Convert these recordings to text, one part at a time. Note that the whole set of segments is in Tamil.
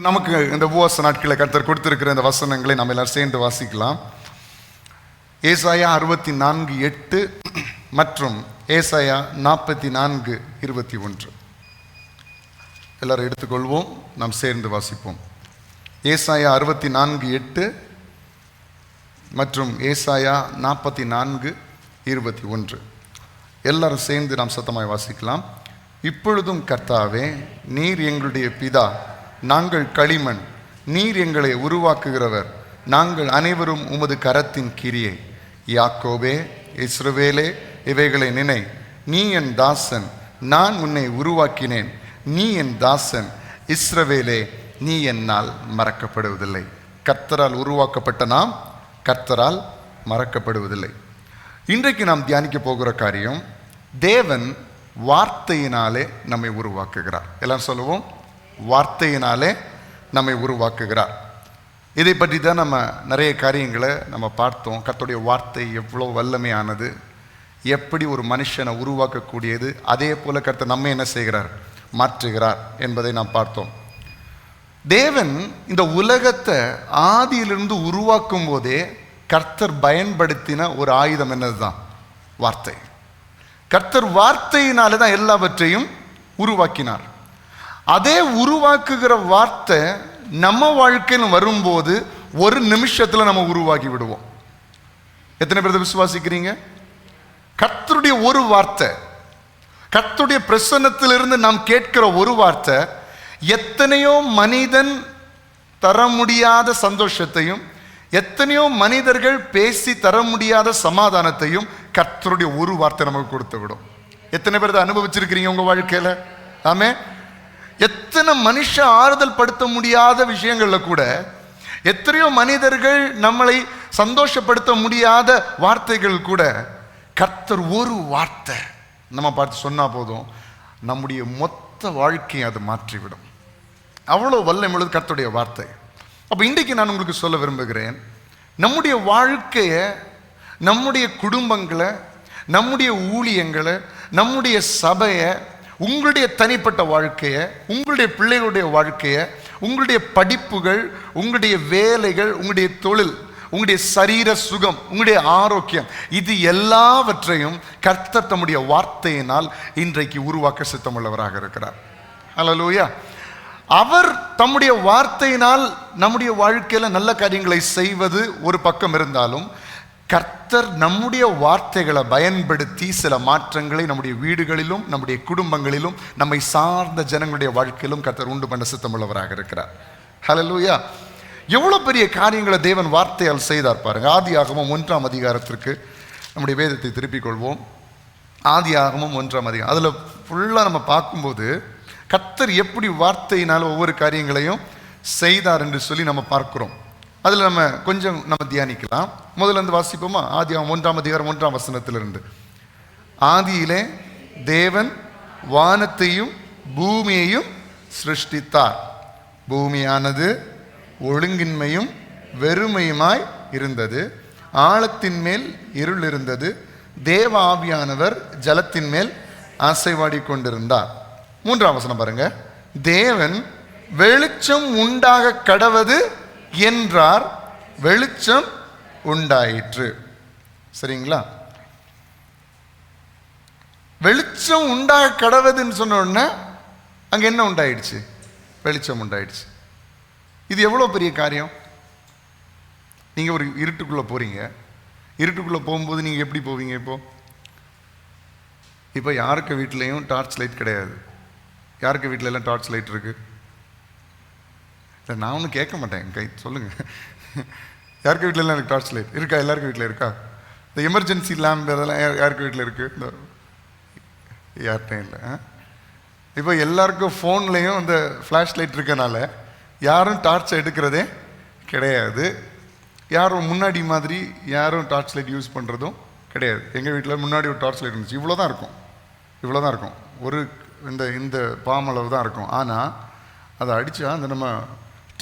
நமக்கு இந்த உபவாச நாட்களை கர்த்தர் கொடுத்திருக்கிற இந்த வசனங்களை நம்ம எல்லாரும் சேர்ந்து வாசிக்கலாம். ஏசாயா 64:8 மற்றும் ஏசாயா 44:21 எல்லாரும் எடுத்துக்கொள்வோம், நாம் சேர்ந்து வாசிப்போம். ஏசாயா 64:8 மற்றும் ஏசாயா 44:21 எல்லாரும் சேர்ந்து நாம் சத்தமாய் வாசிக்கலாம். இப்பொழுதும் கர்த்தாவே, நீர் எங்களுடைய பிதா, நாங்கள் களிமண், நீர் எங்களை உருவாக்குகிறவர், நாங்கள் அனைவரும் உமது கரத்தின் கிரியை. யாக்கோபே, இஸ்ரவேலே, இவைகளை நினை. நீ என் தாசன், நான் உன்னை உருவாக்கினேன். நீ என் தாசன், இஸ்ரவேலே, நீ என்னால் மறக்கப்படுவதில்லை. கர்த்தரால் உருவாக்கப்பட்ட நாம் கர்த்தரால் மறக்கப்படுவதில்லை. இன்றைக்கு நாம் தியானிக்க போகிற காரியம், தேவன் வார்த்தையினாலே நம்மை உருவாக்குகிறார். எல்லாரும் சொல்லுவோம், வார்த்தையினாலே நம்மை உருவாக்குகிறார். இதை பற்றி தான் நம்ம நிறைய காரியங்களை நம்ம பார்த்தோம். கர்த்தருடைய வார்த்தை எவ்வளோ வல்லமையானது, எப்படி ஒரு மனுஷனை உருவாக்கக்கூடியது, அதே போல கர்த்தர் நம்ம என்ன செய்கிறார், மாற்றுகிறார் என்பதை நாம் பார்த்தோம். தேவன் இந்த உலகத்தை ஆதியிலிருந்து உருவாக்கும் போதே கர்த்தர் பயன்படுத்தின ஒரு ஆயுதம் என்னதுதான், வார்த்தை. கர்த்தர் வார்த்தையினாலே தான் எல்லாவற்றையும் உருவாக்கினார். அதே உருவாக்குகிற வார்த்தை நம்ம வாழ்க்கையில் வரும்போது ஒரு நிமிஷத்துல நம்ம உருவாக்கி விடுவோம். எத்தனை பேர் விசுவாசிக்கிறீங்க? கர்த்தருடைய ஒரு வார்த்தை, கர்த்தருடைய பிரசன்னத்திலிருந்து நாம் கேட்கிற ஒரு வார்த்தை எத்தனையோ மனிதன் தர முடியாத சந்தோஷத்தையும், எத்தனையோ மனிதர்கள் பேசி தர முடியாத சமாதானத்தையும் கர்த்தருடைய ஒரு வார்த்தை நமக்கு கொடுத்து விடும். எத்தனை பேர் அதை அனுபவிச்சிருக்கிறீங்க உங்க வாழ்க்கையில? ஆமே. எத்தனை மனுஷ ஆறுதல் படுத்த முடியாத விஷயங்கள்ல கூட எத்தனையோ மனிதர்கள் நம்மளை சந்தோஷப்படுத்த முடியாத வார்த்தைகள் கூட கர்த்தர் ஒரு வார்த்தை நம்ம பார்த்து சொன்னா போதும், நம்முடைய மொத்த வாழ்க்கையை அது மாற்றிவிடும். அவ்வளோ வல்லமை கர்த்தருடைய வார்த்தை. அப்போ இன்றைக்கு நான் உங்களுக்கு சொல்ல விரும்புகிறேன், நம்முடைய வாழ்க்கையை, நம்முடைய குடும்பங்களை, நம்முடைய ஊழியங்களை, நம்முடைய சபையை, உங்களுடைய தனிப்பட்ட வாழ்க்கையை, உங்களுடைய பிள்ளைகளுடைய வாழ்க்கையை, உங்களுடைய படிப்புகள், உங்களுடைய வேலைகள், உங்களுடைய தொழில், உங்களுடைய சரீர சுகம், உங்களுடைய ஆரோக்கியம், இது எல்லாவற்றையும் கர்த்தர் தம்முடைய வார்த்தையினால் இன்றைக்கு உருவாக்க சித்தமுள்ளவராக இருக்கிறார். ஹல்லேலூயா. அவர் தம்முடைய வார்த்தையினால் நம்முடைய வாழ்க்கையில நல்ல காரியங்களை செய்வது ஒரு பக்கம் இருந்தாலும், கர்த்தர் நம்முடைய வார்த்தைகளை பயன்படுத்தி சில மாற்றங்களை நம்முடைய வீடுகளிலும், நம்முடைய குடும்பங்களிலும், நம்மை சார்ந்த ஜனங்களுடைய வாழ்க்கையிலும் கர்த்தர் உண்டு பண்ண சித்தமுள்ளவராக இருக்கிறார். ஹல்லேலூயா. எவ்வளவு பெரிய காரியங்களை தேவன் வார்த்தையால் செய்தார் பாருங்க. ஆதியாகமம் 1ஆம் அதிகாரத்திற்கு நம்முடைய வேதத்தை திருப்பிக் கொள்வோம். ஆதியாகமம் 1ஆம் அதிகாரம், அதுல ஃபுல்லா நம்ம பார்க்கும்போது கர்த்தர் எப்படி வார்த்தையினால் ஒவ்வொரு காரியங்களையும் செய்தார் என்று சொல்லி நம்ம பார்க்கிறோம். அதில் நம்ம கொஞ்சம் தியானிக்கலாம். முதல்ல இருந்து வாசிப்போமா? ஆதியாகமம் 1ஆம் அதிகாரம் 1ஆம் வசனத்திலிருந்து. ஆதியிலே தேவன் வானத்தையும் பூமியையும் சிருஷ்டித்தார். பூமியானது ஒழுங்கின்மையும் வெறுமையுமாய் இருந்தது. ஆழத்தின் மேல் இருள் இருந்தது. தேவ ஆவியானவர் ஜலத்தின் மேல் ஆசைவாடி கொண்டிருந்தார். 3ஆம் வசனம் பாருங்க. தேவன் வெளிச்சம் உண்டாக கடவது என்றார், வெளிச்சம் உண்டாயிற்று. சரிங்களா? வெளிச்சம் உண்டாக கடவுதுன்னு சொன்ன உடனே அங்க என்ன உண்டாயிடுச்சு? வெளிச்சம் உண்டாயிடுச்சு. இது எவ்வளவு பெரிய காரியம். நீங்க ஒரு இருட்டுக்குள்ள போறீங்க. இருட்டுக்குள்ள போகும்போது நீங்க எப்படி போவீங்க? இப்போ யாருக்கு வீட்லையும் டார்ச் லைட் கிடையாது. யாருக்கு வீட்டில எல்லாம் டார்ச் லைட் இருக்கு? நான் ஒன்றும் கேட்க மாட்டேன், கை சொல்லுங்க. யாருக்கு வீட்டில எல்லாம் எனக்கு டார்ச் லைட் இருக்கா? எல்லாருக்கும் வீட்டில் இருக்கா? இந்த எமர்ஜென்சி லேம்ப் அதெல்லாம் யாருக்கு வீட்டில் இருக்கு? இந்த யார்கிட்டையும் இல்லை. இப்போ எல்லாருக்கும் ஃபோன்லேயும் இந்த ஃப்ளாஷ் லைட் இருக்கனால யாரும் டார்ச் எடுக்கிறதே கிடையாது. யாரும் முன்னாடி மாதிரி யாரும் டார்ச் லைட் யூஸ் பண்ணுறதும் கிடையாது. எங்கள் வீட்டில் முன்னாடி ஒரு டார்ச் லைட் இருந்துச்சு. இவ்வளோ தான் இருக்கும். ஒரு இந்த பாமளவு தான் இருக்கும். ஆனால் அதை அடித்தா அந்த நம்ம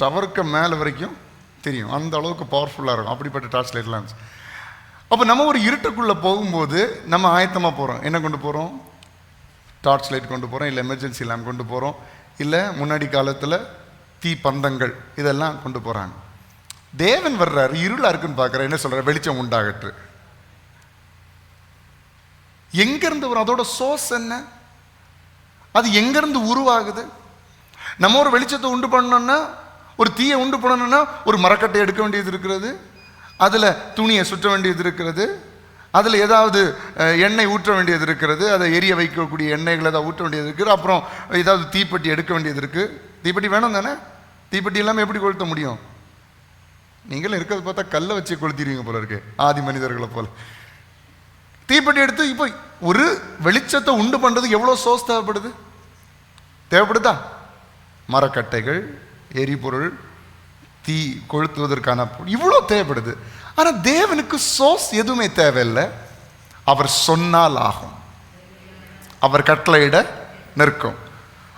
டவருக்கு மேலே வரைக்கும் தெரியும். அந்த அளவுக்கு பவர்ஃபுல்லாக இருக்கும். அப்படிப்பட்ட டார்ச் லைட்லாம் இருந்துச்சு. அப்போ நம்ம ஒரு இருட்டுக்குள்ளே போகும்போது நம்ம ஆயத்தமாக போகிறோம். என்ன கொண்டு போகிறோம்? டார்ச் லைட் கொண்டு போகிறோம், இல்லை எமர்ஜென்சி லேம்ப் கொண்டு போகிறோம், இல்லை முன்னாடி காலத்தில் தீ பந்தங்கள் இதெல்லாம் கொண்டு போகிறாங்க. தேவன் வர்றாரு, இருளாக இருக்குன்னு பார்க்குற, என்ன சொல்கிறார்? வெளிச்சம் உண்டாகட்டு. எங்கேருந்து வரும்? அதோட சோர்ஸ் என்ன? அது எங்கேருந்து உருவாகுது? நம்ம ஒரு வெளிச்சத்தை உண்டு பண்ணணும்னா, ஒரு தீயை உண்டு பண்ணணும்னா ஒரு மரக்கட்டை எடுக்க வேண்டியது இருக்கிறது, அதில் துணியை சுற்ற வேண்டியது இருக்கிறது, அதில் ஏதாவது எண்ணெய் ஊற்ற வேண்டியது இருக்கிறது, அதை எரிய வைக்கக்கூடிய எண்ணெய்களை ஏதாவது ஊற்ற வேண்டியது இருக்குது, அப்புறம் ஏதாவது தீப்பெட்டி எடுக்க வேண்டியது இருக்குது. தீப்பெட்டி வேணும் தானே? தீப்பெட்டி இல்லாமல் எப்படி கொளுத்த முடியும்? நீங்களும் இருக்கிறது பார்த்தா கல்லை வச்சு கொளுத்திடுவீங்க போல இருக்கு, ஆதி மனிதர்களை போல. தீப்பெட்டி எடுத்து இப்போ ஒரு வெளிச்சத்தை உண்டு பண்ணுறதுக்கு எவ்வளோ சோர்ஸ் தேவைப்படுதா? மரக்கட்டைகள், எரிபொருள், தீ கொளுத்துவதற்கான இவ்வளோ தேவைப்படுது. ஆனால் தேவனுக்கு சோர்ஸ் எதுவுமே தேவையில்லை. அவர் சொன்னால் ஆகும், அவர் கட்டளையிட நிற்கும்.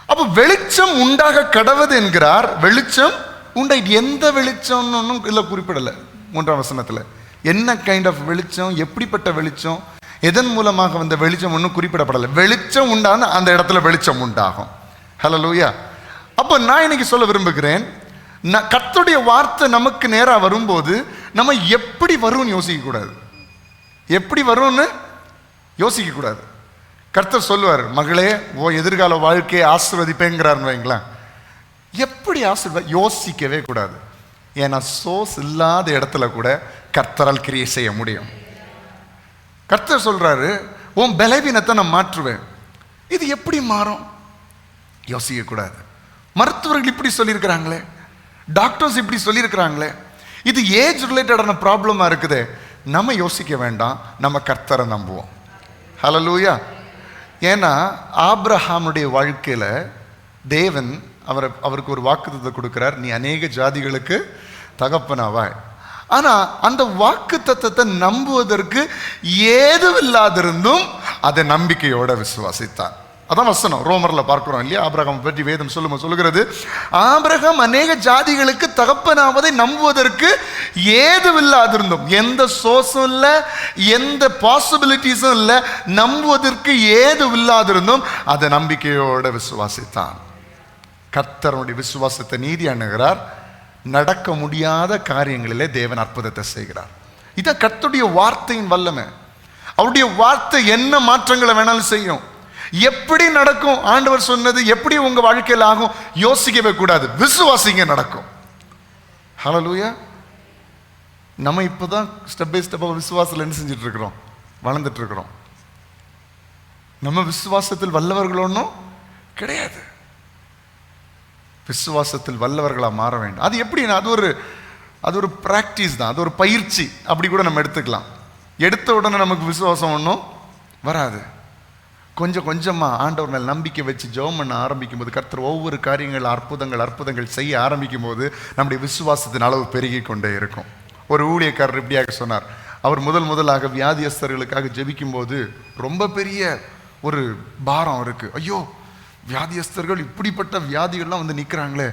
அப்போ வெளிச்சம் உண்டாக கடவது என்கிறார். வெளிச்சம் உண்டாயிட்டு. எந்த வெளிச்சம்னு ஒன்றும் இல்லை, குறிப்பிடலை 3ஆம் வசனத்தில். என்ன கைண்ட் ஆஃப் வெளிச்சம், எப்படிப்பட்ட வெளிச்சம், எதன் மூலமாக வந்த வெளிச்சம் ஒன்றும் குறிப்பிடப்படலை. வெளிச்சம் உண்டான அந்த இடத்துல வெளிச்சம் உண்டாகும். ஹல்லேலூயா. அப்போ நான் இன்னைக்கு சொல்ல விரும்புகிறேன், கர்த்தருடைய வார்த்தை நமக்கு நேராக வரும்போது நம்ம எப்படி வரும்னு யோசிக்கக்கூடாது. எப்படி வரும்னு யோசிக்கக்கூடாது. கர்த்தர் சொல்லுவார், மகளே ஓ எதிர்கால வாழ்க்கையை ஆசீர்வதிப்பேங்கிறார்னு வைங்களேன். எப்படி யோசிக்கவே கூடாது. ஏன்னா சோர்ஸ் இல்லாத இடத்துல கூட கர்த்தரால் கிரியை செய்ய முடியும். கர்த்தர் சொல்றாரு, உன் பலவீனத்தை நான் மாற்றுவேன். இது எப்படி மாறும்? யோசிக்க கூடாது. மருத்துவர்கள் இப்படி சொல்லியிருக்கிறாங்களே, டாக்டர்ஸ் இப்படி சொல்லியிருக்கிறாங்களே, இது ஏஜ் ரிலேட்டடான ப்ராப்ளமா இருக்குது. நம்ம யோசிக்க வேண்டாம், நம்ம கர்த்தரை நம்புவோம். ஹல்லேலூயா. ஏன்னா ஆபிரகாமுடைய வாழ்க்கையில தேவன் அவருக்கு ஒரு வாக்குத்தத்தம் கொடுக்கிறார், நீ அநேக ஜாதிகளுக்கு தகப்பனாவாய். ஆனா அந்த வாக்கு தத்தத்தை நம்புவதற்கு ஏதுவில்லாதிருந்தும் அதை நம்பிக்கையோட விசுவாசித்தார். அதான் வசனம் ரோமர்ல பார்க்கிறோம் இல்லையா? ஆபிரகாம் பற்றி வேதம் சொல்லுகிறது, ஆபிரகாம் அநேக ஜாதிகளுக்கு தகப்பனாவதை நம்புவதற்கு ஏதுவில்லாதிருந்தும், எந்த சோர்ஸும் இல்லை, எந்த பாசிபிலிட்டிஸும் இல்லை, நம்புவதற்கு ஏதுவில்லாதிருந்தும் அதை நம்பிக்கையோட விசுவாசித்தான். கர்த்தருடைய விசுவாசத்தை நீதி அணுகிறார். நடக்க முடியாத காரியங்களிலே தேவன் அற்புதத்தை செய்கிறார். இதான் கர்த்தருடைய வார்த்தையின் வல்லமை. அவருடைய வார்த்தை என்ன மாற்றங்களை வேணாலும் செய்யும். எப்படி நடக்கும் ஆண்டவர் சொன்னது எப்படி உங்க வாழ்க்கையில் ஆகும் யோசிக்கவே கூடாது, விசுவாசிங்க, நடக்கும். ஹல்லேலூயா. நம்ம இப்போதான் ஸ்டெப் பை ஸ்டெப்பாக விசுவாசத்தில் என்ன செஞ்சுட்டு இருக்கிறோம்? வளர்ந்துட்டு இருக்கிறோம். நம்ம விசுவாசத்தில் வல்லவர்கள் ஒன்றும் கிடையாது. விசுவாசத்தில் வல்லவர்களாக மாற வேண்டும். அது எப்படின்னா அது ஒரு பிராக்டிஸ் தான், அது ஒரு பயிற்சி. அப்படி கூட நம்ம எடுத்துக்கலாம். எடுத்த உடனே நமக்கு விசுவாசம் ஒன்றும் வராது. கொஞ்சம் கொஞ்சமாக ஆண்டவர் மேல் நம்பிக்கை வச்சு ஜெபம் பண்ண ஆரம்பிக்கும் போது, கர்த்தர் ஒவ்வொரு காரியங்கள் அற்புதங்கள் செய்ய ஆரம்பிக்கும் போது நம்முடைய விசுவாசத்தின் அளவு பெருகி கொண்டே இருக்கும். ஒரு ஊழியக்காரர் இப்படியாக சொன்னார். அவர் முதலாக வியாதியஸ்தர்களுக்காக ஜெபிக்கும் போது ரொம்ப பெரிய ஒரு பாரம் அவருக்கு. ஐயோ, வியாதியஸ்தர்கள் இப்படிப்பட்ட வியாதிகள்லாம் வந்து நிற்கிறாங்களே,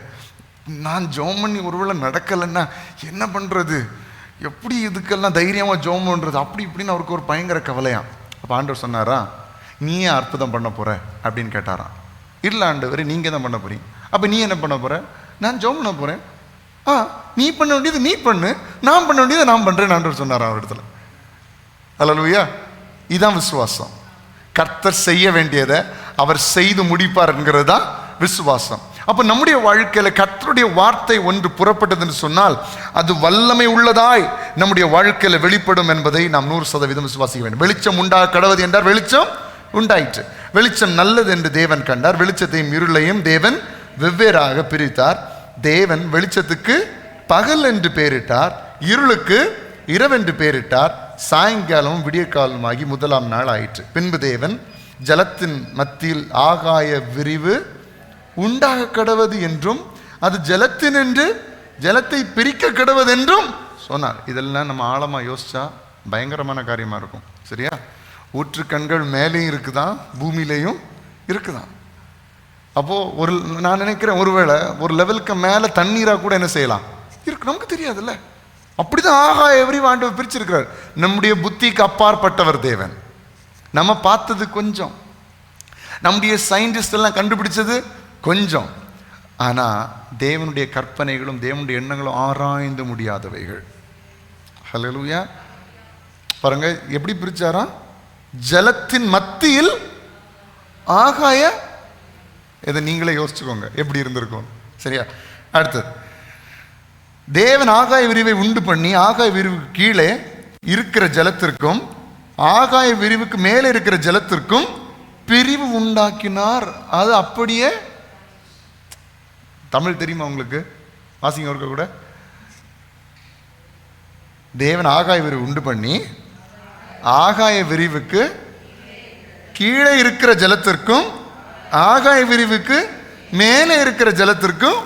நான் ஜெபம் பண்ணி ஒருவேளை நடக்கலைன்னா என்ன பண்ணுறது, எப்படி இதுக்கெல்லாம் தைரியமாக ஜெபம் பண்ணுறது, அப்படி இப்படின்னு அவருக்கு ஒரு பயங்கர கவலையாம். அப்போ ஆண்டவர் சொன்னாரா, நீயே அற்புதம் பண்ண போற அப்படின்னு கேட்டாராம். இல்லை ஆண்டவரே, நீங்கள் தான் பண்ண போறீங்க. அப்போ நீ என்ன பண்ண போற? நான் ஜெபம் பண்ண போறேன். நீ பண்ண வேண்டியது நீ பண்ணு, நான் பண்ண வேண்டியதை நான் பண்றேன்னு ஆண்டவர் சொன்னாராம் அவர் இடத்துல. ஹல்லேலூயா. இதான் விசுவாசம். கர்த்தர் செய்ய வேண்டியதை அவர் செய்து முடிப்பார் என்கிறது தான் விசுவாசம். அப்போ நம்முடைய வாழ்க்கையில கர்த்தருடைய வார்த்தை ஒன்று புறப்பட்டது என்று சொன்னால் அது வல்லமை உள்ளதாய் நம்முடைய வாழ்க்கையில வெளிப்படும் என்பதை நாம் 100% விசுவாசிக்க வேண்டும். வெளிச்சம் உண்டாக கடவது என்றார், வெளிச்சம் உண்டாயிற்று. வெளிச்சம் நல்லது என்று தேவன் கண்டார். வெளிச்சத்தையும் இருளையும் தேவன் வெவ்வேறாக பிரித்தார். தேவன் வெளிச்சத்துக்கு பகல் என்று பெயரிட்டார், இருளுக்கு இரவென்று பெயரிட்டார். சாயங்காலமும் விடியற்காலமாகி 1ஆம் நாள் ஆயிற்று. பின்பு தேவன் ஜலத்தின் மத்தியில் ஆகாய விரிவு உண்டாக கடவது என்றும் அது ஜலத்தினின்று ஜலத்தை பிரிக்க கடவது என்றும் சொன்னார். இதெல்லாம் நம்ம ஆழமா யோசிச்சா பயங்கரமான காரியமா இருக்கும். சரியா? ஊற்றுக்கண்கள் மேலேயும் இருக்குதான், பூமியிலையும் இருக்குதான். அப்போ நான் நினைக்கிறேன், ஒருவேளை ஒரு லெவலுக்கு மேல தண்ணீரா கூட என்ன செய்யலாம் இருக்கு, நமக்கு தெரியாதுல்ல. அப்படிதான் ஆகாய விரிவு ஆண்டவர் பிரிச்சிருக்கிறார். நம்முடைய புத்திக்கு அப்பாற்பட்டவர் தேவன். நம்ம பார்த்தது கொஞ்சம், நம்முடைய சயின்டிஸ்ட் எல்லாம் கண்டுபிடிச்சது கொஞ்சம். ஆனா தேவனுடைய கற்பனைகளும் தேவனுடைய எண்ணங்களும் ஆராய்ந்து முடியாதவைகள். ஹல்லேலூயா. பாருங்க எப்படி பிரிச்சாரா, ஜலத்தின் மத்தியில் ஆகாய, இதை நீங்களே யோசிச்சுக்கோங்க எப்படி இருந்திருக்கும். சரியா? அடுத்தது, தேவன் ஆகாய விரிவை உண்டு பண்ணி ஆகாய விரிவுக்கு கீழே இருக்கிற ஜலத்திற்கும் ஆகாய விரிவுக்கு மேலே இருக்கிற ஜலத்திற்கும் பிரிவு உண்டாக்கினார். அது அப்படியே, தமிழ் தெரியுமா உங்களுக்கு? வாசிங்க இருக்க கூட. தேவன் ஆகாய விரிவு உண்டு பண்ணி ஆகாய விரிவுக்கு கீழே இருக்கிற ஜலத்திற்கும் ஆகாய விரிவுக்கு மேலே இருக்கிற ஜலத்திற்கும்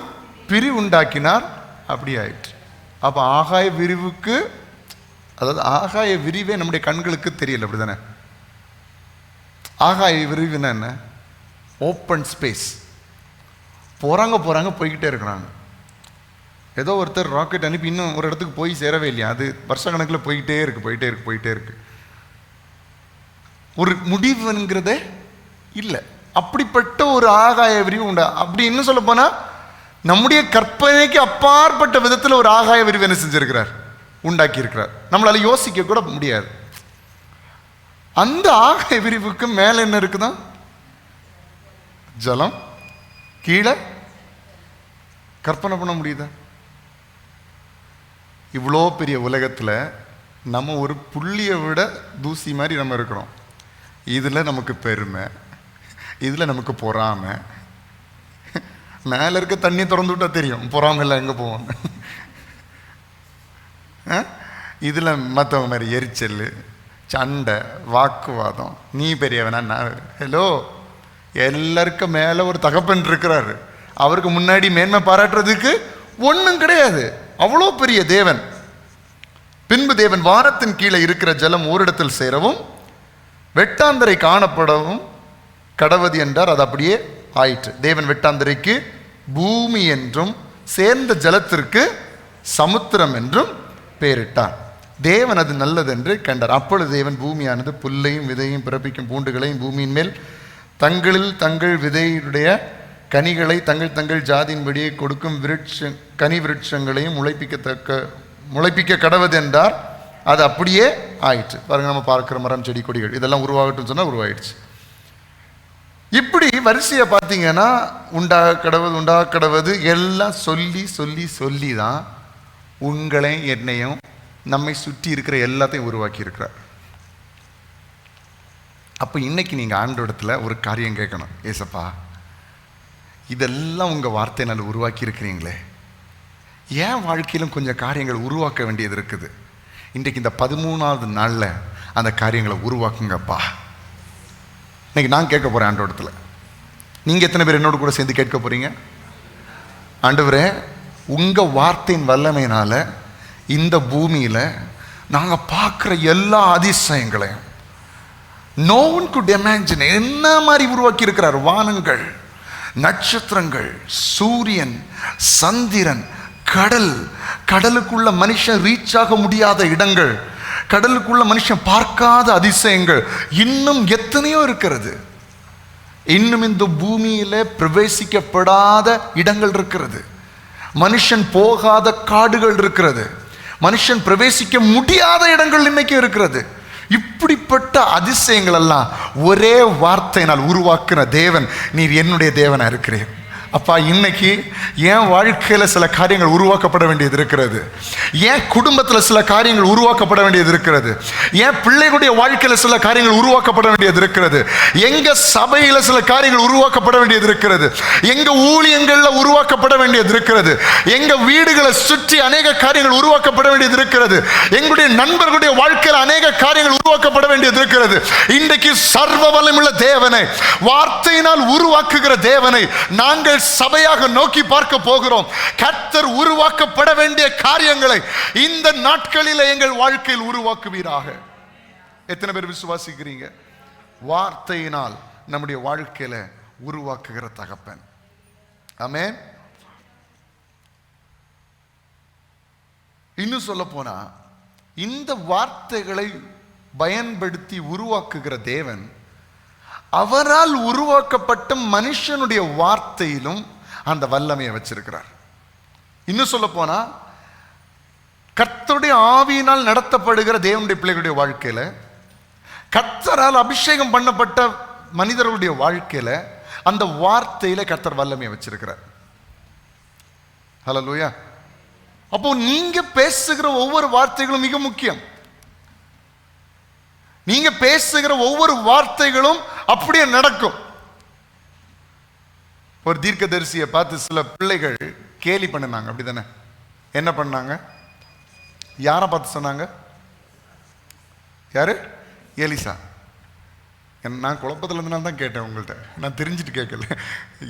பிரிவு உண்டாக்கினார். அப்படி ஆயிற்று. அப்ப ஆகாய விரிவுக்கு, அதாவது ஆகாய விரிவே நம்முடைய கண்களுக்கு தெரியல, அப்படிதானே? ஆகாய விரிவுன்னா என்ன? Open space. போறாங்க போய்கிட்டே இருக்கிறாங்க. ஏதோ ஒருத்தர் ராக்கெட் அனுப்பி இன்னும் ஒரு இடத்துக்கு போய் சேரவே இல்லையா, அது வருஷ கணக்கில் போயிட்டே இருக்கு. ஒரு முடிவுங்கிறதே இல்லை. அப்படிப்பட்ட ஒரு ஆகாய விரிவு உண்டா? அப்படி இன்னும் சொல்ல போனா நம்முடைய கற்பனைக்கு அப்பாற்பட்ட விதத்தில் ஒரு ஆகாய விரிவு என்ன செஞ்சிருக்கிறார், உண்டாக்கி இருக்கிறார். நம்மளால யோசிக்க கூட முடியாது. அந்த ஆகாய விரிவுக்கு மேல என்ன இருக்குதான்? ஜலம். கீழே கற்பனை பண்ண முடியுதா? இவ்வளோ பெரிய உலகத்துல நம்ம ஒரு புள்ளியை விட தூசி மாதிரி நம்ம இருக்கிறோம். இதுல நமக்கு பெருமை, இதுல நமக்கு பொறாமை. மேல இருக்க தண்ணி திறந்து விட்டா தெரியும் பொறாமை எல்லாம் எங்க போவோம். இதுல மற்றவங்க மாதிரி எரிச்சல், சண்டை, வாக்குவாதம், நீ பெரியவனா நான். ஹலோ, எல்லாருக்கும் மேல ஒரு தகப்பன் இருக்கிறாரு. அவருக்கு முன்னாடி மேன்மை பாராட்டுறதுக்கு ஒன்றும் கிடையாது. அவ்வளோ பெரிய தேவன். பின்பு தேவன் வானத்தின் கீழே இருக்கிற ஜலம் ஓரிடத்தில் சேரவும் வெட்டாந்தரை காணப்படவும் கடவது என்றார். அது அப்படியே ஆயிற்று. தேவன் வெட்டாந்தரைக்கு பூமி என்றும் சேர்ந்த ஜலத்திற்கு சமுத்திரம் என்றும் பெயரிட்டார். தேவன் அது நல்லது என்று கண்டார். அப்பொழுது தேவன் பூமியானது புல்லையும் விதையும் பிறப்பிக்கும் பூண்டுகளையும் பூமியின் மேல் தங்களில் தங்கள் விதையுடைய கனிகளை தங்கள் தங்கள் ஜாதியின்படியே கொடுக்கும் கனி விருட்சங்களையும் முளைப்பிக்க கடவது என்றார். அது அப்படியே ஆயிற்று. பாருங்க, நம்ம பார்க்கிற மரம், செடி, கொடிகள் இதெல்லாம் உருவாகட்டும் சொன்னா உருவாயிடுச்சு. இப்படி வரிசையை பார்த்தீங்கன்னா உண்டாக கடவது எல்லாம் சொல்லி தான் உங்களை என்னையும் நம்மை சுற்றி இருக்கிற எல்லாத்தையும் உருவாக்கி இருக்கிறார். அப்போ இன்னைக்கு நீங்கள் ஆண்டவரிடத்துல ஒரு காரியம் கேட்கணும். ஏசப்பா, இதெல்லாம் உங்கள் வார்த்தையினால் உருவாக்கி இருக்கிறீங்களே, ஏன் வாழ்க்கையிலும் கொஞ்சம் காரியங்கள் உருவாக்க வேண்டியது இருக்குது. இன்றைக்கு இந்த 13வது நாளில் அந்த காரியங்களை உருவாக்குங்கப்பா. இன்னைக்கு நான் கேட்க போகிறேன் ஆண்டவரிடத்துல. நீங்கள் எத்தனை பேர் என்னோட கூட சேர்ந்து கேட்க போகிறீங்க? ஆண்டவரே, உங்கள் வார்த்தையின் வல்லமையினால் இந்த பூமியில் நாங்கள் பார்க்குற எல்லா அதிசயங்களையும் no one could imagine என்ன மாதிரி உருவாக்கி இருக்கிறார். வானங்கள், நட்சத்திரங்கள், சூரியன், சந்திரன், கடல், கடலுக்குள்ள மனுஷன் ரீச் ஆக முடியாத இடங்கள், கடலுக்குள்ள மனுஷன் பார்க்காத அதிசயங்கள் இன்னும் எத்தனையோ இருக்கிறது. இன்னும் இந்த பூமியில பிரவேசிக்கப்படாத இடங்கள் இருக்கிறது. மனுஷன் போகாத காடுகள் இருக்கிறது. மனுஷன் பிரவேசிக்க முடியாத இடங்கள் இன்னைக்கு இருக்கிறது. இப்படிப்பட்ட அதிசயங்கள் எல்லாம் ஒரே வார்த்தையினால் உருவாக்குன தேவன் நீர் என்னுடைய தேவனா இருக்கிறேன். அப்பா, இன்னைக்கு என் வாழ்க்கையில் சில காரியங்கள் உருவாக்கப்பட வேண்டியது இருக்கிறது. என் குடும்பத்தில் சில காரியங்கள் உருவாக்கப்பட வேண்டியது இருக்கிறது. என் பிள்ளைகளுடைய வாழ்க்கையில் சில காரியங்கள் உருவாக்கப்பட வேண்டியது இருக்கிறது. எங்க சபையில் சில காரியங்கள் உருவாக்கப்பட வேண்டியது இருக்கிறது. எங்க ஊழியங்களில் உருவாக்கப்பட வேண்டியது இருக்கிறது. எங்க வீடுகளை சுற்றி அநேக காரியங்கள் உருவாக்கப்பட வேண்டியது இருக்கிறது. எங்களுடைய நண்பர்களுடைய வாழ்க்கையில் அநேக காரியங்கள் உருவாக்கப்பட வேண்டியது இருக்கிறது. இன்றைக்கு சர்வ வல்லமையுள்ள தேவனை, வார்த்தையினால் உருவாக்குகிற தேவனை நாங்கள் சபையாக நோக்கி பார்க்க போகிறோம். கர்த்தர் உருவாக்கப்பட வேண்டிய காரியங்களை இந்த நாட்களில் எங்கள் வாழ்க்கையில் உருவாக்குவீராக. எத்தனை பேர் விசுவாசிக்கிறீங்க? வார்த்தையினால் நம்முடைய வாழ்க்கையில உருவாக்குகிற தகப்பன். ஆமென். இன்னும் சொல்ல போனா, இந்த வார்த்தைகளை பயன்படுத்தி உருவாக்குகிற தேவன் அவரால் உருவாக்கப்பட்ட மனுஷனுடைய வார்த்தையிலும் அந்த வல்லமையை வச்சிருக்கிறார். இன்னும் சொல்ல போனா கர்த்தருடைய ஆவியினால் நடத்தப்படுகிற தேவனுடைய பிள்ளைகளுடைய வாழ்க்கையில, கர்த்தரால் அபிஷேகம் பண்ணப்பட்ட மனிதர்களுடைய வாழ்க்கையில அந்த வார்த்தையில கர்த்தர் வல்லமையை வச்சிருக்கிறார். ஹல்லேலூயா. அப்போ நீங்க பேசுகிற ஒவ்வொரு வார்த்தைகளும் மிக முக்கியம். நீங்க பேசுகிற ஒவ்வொரு வார்த்தைகளும் அப்படியே நடக்கும். ஒரு தீர்க்கதரிசியை பார்த்து சில பிள்ளைகள் கேலி பண்ணினாங்க, அப்படிதானே? என்ன பண்ணாங்க? யாரை பார்த்து சொன்னாங்க? யாரு? எலிசா. நான் குழப்பத்தில் இருந்தனால தான் கேட்டேன் உங்கள்கிட்ட, நான் தெரிஞ்சுட்டு கேட்கல.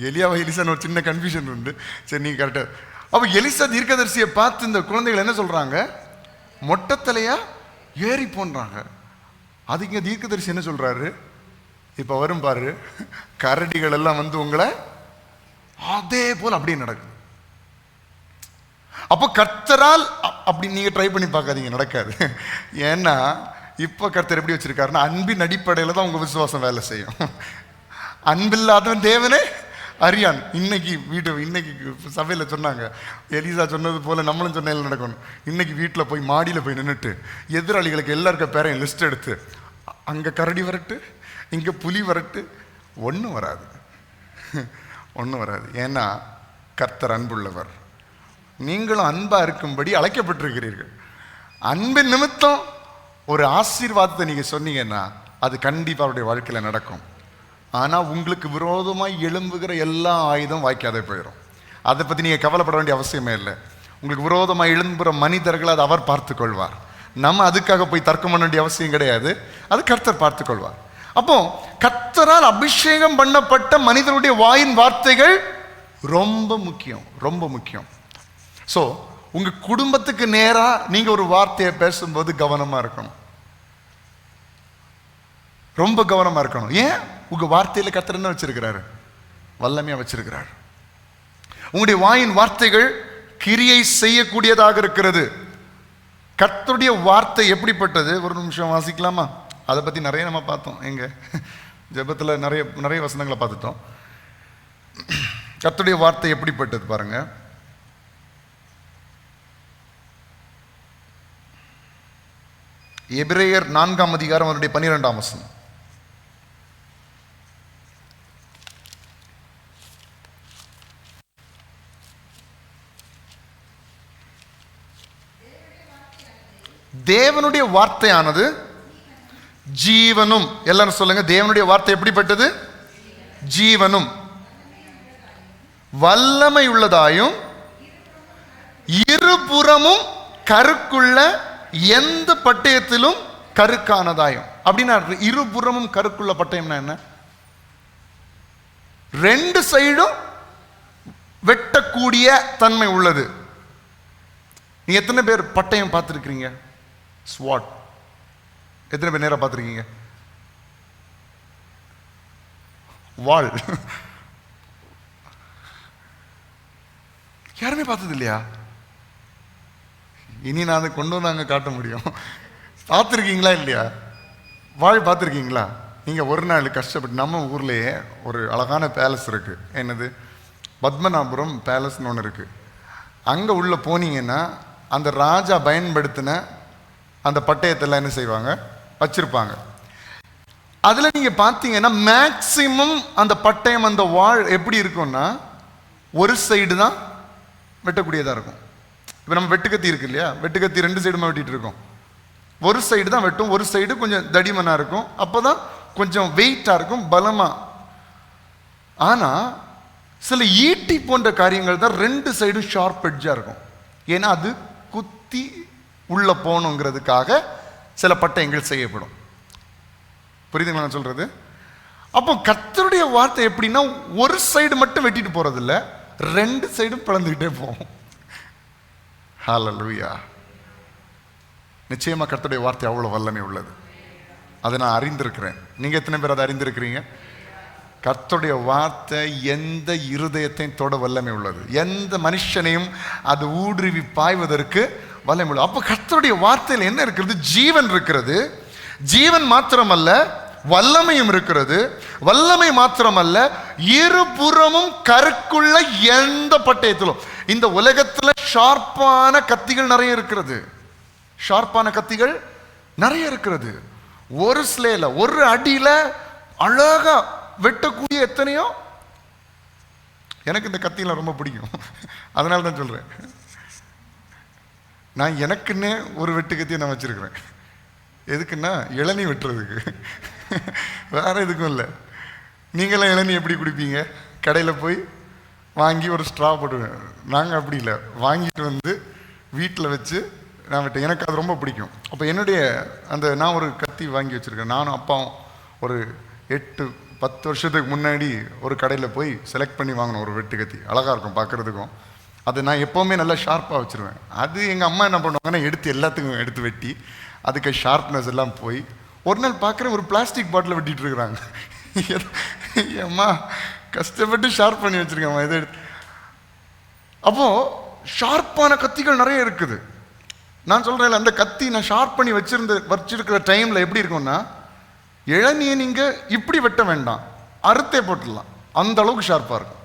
எலியாவா எலிசான்னு ஒரு சின்ன கன்ஃபியூஷன் உண்டு. சரி, நீங்க கரெக்டாக. அப்போ எலிசா தீர்க்கதரிசியை பார்த்து இந்த குழந்தைகள் என்ன சொல்றாங்க? மொட்டத்தலையா ஏறி போன்றாங்க. அதுக்கு இங்கே தீர்க்கதரிசி என்ன சொல்றாரு? இப்போ வரும் பாரு, கரடிகள் எல்லாம் வந்து உங்களை அதே போல் அப்படியே நடக்குது. அப்போ கர்த்தரால் அப்படி நீங்க ட்ரை பண்ணி பார்க்காதீங்க, நடக்காது. ஏன்னா இப்போ கர்த்தர் எப்படி வச்சிருக்காருன்னா, அன்பின் அடிப்படையில் தான் உங்க விசுவாசம் வேலை செய்யும். அன்பில்லாதவன் தேவனே அறியான். இன்னைக்கு சபையில் சொன்னாங்க, எலிசா சொன்னது போல நம்மளும் சொன்ன நடக்கணும். இன்னைக்கு வீட்டில் போய் மாடியில் போய் நின்றுட்டு எதிராளிகளுக்கு எல்லாருக்கும் பேரையும் லிஸ்ட் எடுத்து, அங்கே கரடி வரட்டு, இங்கே புலி வரட்டு, ஒன்றும் வராது, ஒன்றும் வராது. ஏன்னா கர்த்தர் அன்புள்ளவர். நீங்களும் அன்பா இருக்கும்படி அழைக்கப்பட்டிருக்கிறீர்கள். அன்பின் நிமித்தம் ஒரு ஆசீர்வாதத்தை நீங்க சொன்னீங்கன்னா அது கண்டிப்பா அவருடைய வாழ்க்கையில நடக்கும். ஆனா உங்களுக்கு விரோதமாய் எழும்புகிற எல்லா ஆயுதம் வாய்க்காதே போயிடும். அதை பத்தி நீங்க கவலைப்பட வேண்டிய அவசியமே இல்லை. உங்களுக்கு விரோதமாய் எழும்புகிற மனிதர்களை அதை அவர் பார்த்து கொள்வார். நம்ம அதுக்காக போய் தர்க்கம் பண்ண வேண்டிய அவசியம் கிடையாது, அது கர்த்தர் பார்த்து கொள்வார். அப்போ கர்த்தரால் அபிஷேகம் பண்ணப்பட்ட மனிதனுடைய வாயின் வார்த்தைகள் ரொம்ப முக்கியம், ரொம்ப முக்கியம். ஸோ உங்க குடும்பத்துக்கு நேரா நீங்க ஒரு வார்த்தையை பேசும்போது கவனமா இருக்கணும், ரொம்ப கவனமா இருக்கணும். ஏன்? உங்க வார்த்தையில கர்த்தர் என்ன வச்சிருக்கிறாரு? வல்லமையா வச்சிருக்கிறார். உங்களுடைய வாயின் வார்த்தைகள் கிரியை செய்யக்கூடியதாக இருக்கிறது. கர்த்தருடைய வார்த்தை எப்படிப்பட்டது? ஒரு நிமிஷம் வாசிக்கலாமா? அதை பத்தி நிறைய நம்ம பார்த்தோம். எங்க ஜெபத்துல நிறைய வசனங்களை பார்த்துட்டோம். கர்த்தருடைய வார்த்தை எப்படிப்பட்டது பாருங்க. எபிரேயர் 4ஆம் அதிகாரம் அவருடைய 12ஆம் வசனம். தேவனுடைய வார்த்தையானது ஜீவனும், எல்லாரும் சொல்லுங்க, தேவனுடைய வார்த்தை எப்படிப்பட்டது? ஜீவனும் வல்லமை உள்ளதாயும் இருபுறமும் கருக்குள்ள எந்த பட்டயத்திலும் கருக்கானதாயும். அப்படின்னா இருபுறமும் கருக்குள்ள பட்டயம்னா என்ன? ரெண்டு சைடும் வெட்டக்கூடிய தன்மை உள்ளது. நீங்க எத்தனை பேர் பட்டயம் பார்த்துருக்கீங்க? ஸ்வாட் எத்தனை பேர் நேரா பார்த்துருக்கீங்க? வாள் யாருமே பார்த்தது இல்லையா? இனி நான் அதை கொண்டு வந்து அங்கே காட்ட முடியும். பார்த்துருக்கீங்களா இல்லையா? வாழ் பார்த்துருக்கீங்களா? நீங்கள் ஒரு நாள் கஷ்டப்பட்டு, நம்ம ஊர்லேயே ஒரு அழகான பேலஸ் இருக்குது. என்னது? பத்மநாபுரம் பேலஸ்னு ஒன்று இருக்குது. அங்கே உள்ள போனீங்கன்னா அந்த ராஜா பயன்படுத்தின அந்த பட்டயத்தெல்லாம் என்ன செய்வாங்க? வச்சிருப்பாங்க. அதில் நீங்கள் பார்த்தீங்கன்னா மேக்சிமம் அந்த பட்டயம், அந்த வாழ் எப்படி இருக்கும்னா ஒரு சைடு தான் வெட்டக்கூடியதாக இருக்கும். இப்போ நம்ம வெட்டுக்கத்தி இருக்கு இல்லையா? வெட்டுக்கத்தி ரெண்டு சைடுமா வெட்டிட்டு இருக்கோம். ஒரு சைடு தான் வெட்டும், ஒரு சைடு கொஞ்சம் தடிமனாக இருக்கும். அப்போ தான் கொஞ்சம் வெயிட்டாக இருக்கும், பலமாக. ஆனால் சில ஈட்டி போன்ற காரியங்கள் தான் ரெண்டு சைடும் ஷார்ப் எட்ஜாக இருக்கும். ஏன்னா அது குத்தி உள்ள போகணுங்கிறதுக்காக சில பட்டயங்கள் செய்யப்படும். புரியுதுங்களா நான் சொல்றது? அப்போ கர்த்தருடைய வார்த்தை எப்படின்னா ஒரு சைடு மட்டும் வெட்டிட்டு போறது இல்லை, ரெண்டு சைடும் பிளந்துக்கிட்டே போகும். ஹல்லேலூயா. நிச்சயமா கர்த்தருடைய வார்த்தை அவ்வளவு வல்லமை உள்ளது. அதை நான் அறிந்திருக்கிறேன். நீங்க எத்தனை பேர் அதை அறிந்திருக்கிறீங்க? கர்த்தருடைய வார்த்தை எந்த இருதயத்தையும் தொட வல்லமை உள்ளது. எந்த மனுஷனையும் அது ஊடுருவி பாய்வதற்கு வல்லமை உள்ளது. அப்போ கர்த்தருடைய வார்த்தையில் என்ன இருக்கிறது? ஜீவன் இருக்கிறது. ஜீவன் மாத்திரமல்ல, வல்லமையும் இருக்கிறது. வல்லமை மாத்திரமல்ல, இருபுறமும் கருக்குள்ள எந்த பட்டயத்திலும். இந்த உலகத்துல ஷார்ப்பான கத்திகள் நிறைய இருக்கிறது. ஷார்ப்பான கத்திகள் நிறைய இருக்கிறது. ஒரு ஸ்லேல, ஒரு அடியில அழகா வெட்டக்கூடிய எத்தனையோ. எனக்கு இந்த கத்தியெல்லாம் ரொம்ப பிடிக்கும், அதனால தான் சொல்றேன். நான் எனக்குன்னே ஒரு வெட்டு கத்தியை நான் வச்சிருக்கிறேன். எதுக்குன்னா இளநீ வெட்டுறதுக்கு, வேற எதுக்கும் இல்லை. நீங்களாம் இளநீ எப்படி குடிப்பீங்க? கடையில் போய் வாங்கி ஒரு ஸ்ட்ரா போட்டுவேன். நாங்கள் அப்படி இல்லை, வாங்கிட்டு வந்து வீட்டில் வச்சு நான் வெட்டேன். எனக்கு அது ரொம்ப பிடிக்கும். அப்போ என்னுடைய நான் ஒரு கத்தி வாங்கி வச்சுருக்கேன். நானும் அப்பாவும் ஒரு 8-10 வருஷத்துக்கு முன்னாடி ஒரு கடையில் போய் செலக்ட் பண்ணி வாங்கினோம் ஒரு வெட்டு கத்தி. அழகாக இருக்கும் பார்க்குறதுக்கும். அது நான் எப்போவுமே நல்லா ஷார்ப்பாக வச்சுருவேன். அது எங்கள் அம்மா என்ன பண்ணுவாங்கன்னா எல்லாத்துக்கும் எடுத்து வெட்டி அதுக்கு ஷார்ப்னஸ் எல்லாம் போய் ஒரு நாள் பார்க்குறேன், ஒரு பிளாஸ்டிக் பாட்டில் வெட்டிட்டு இருக்கிறாங்க. அம்மா கஷ்டப்பட்டு ஷார்ப் பண்ணி வச்சுருக்கேம்மா இதை எடுத்து. அப்போது ஷார்ப்பான கத்திகள் நிறைய இருக்குது. நான் சொல்கிறேன், அந்த கத்தி நான் ஷார்ப் பண்ணி வச்சிருக்கிற டைமில் எப்படி இருக்கும்னா, இளநியை நீங்கள் இப்படி வெட்ட வேண்டாம், அறுத்தே போட்டுடலாம், அந்த அளவுக்கு ஷார்ப்பாக இருக்கும்.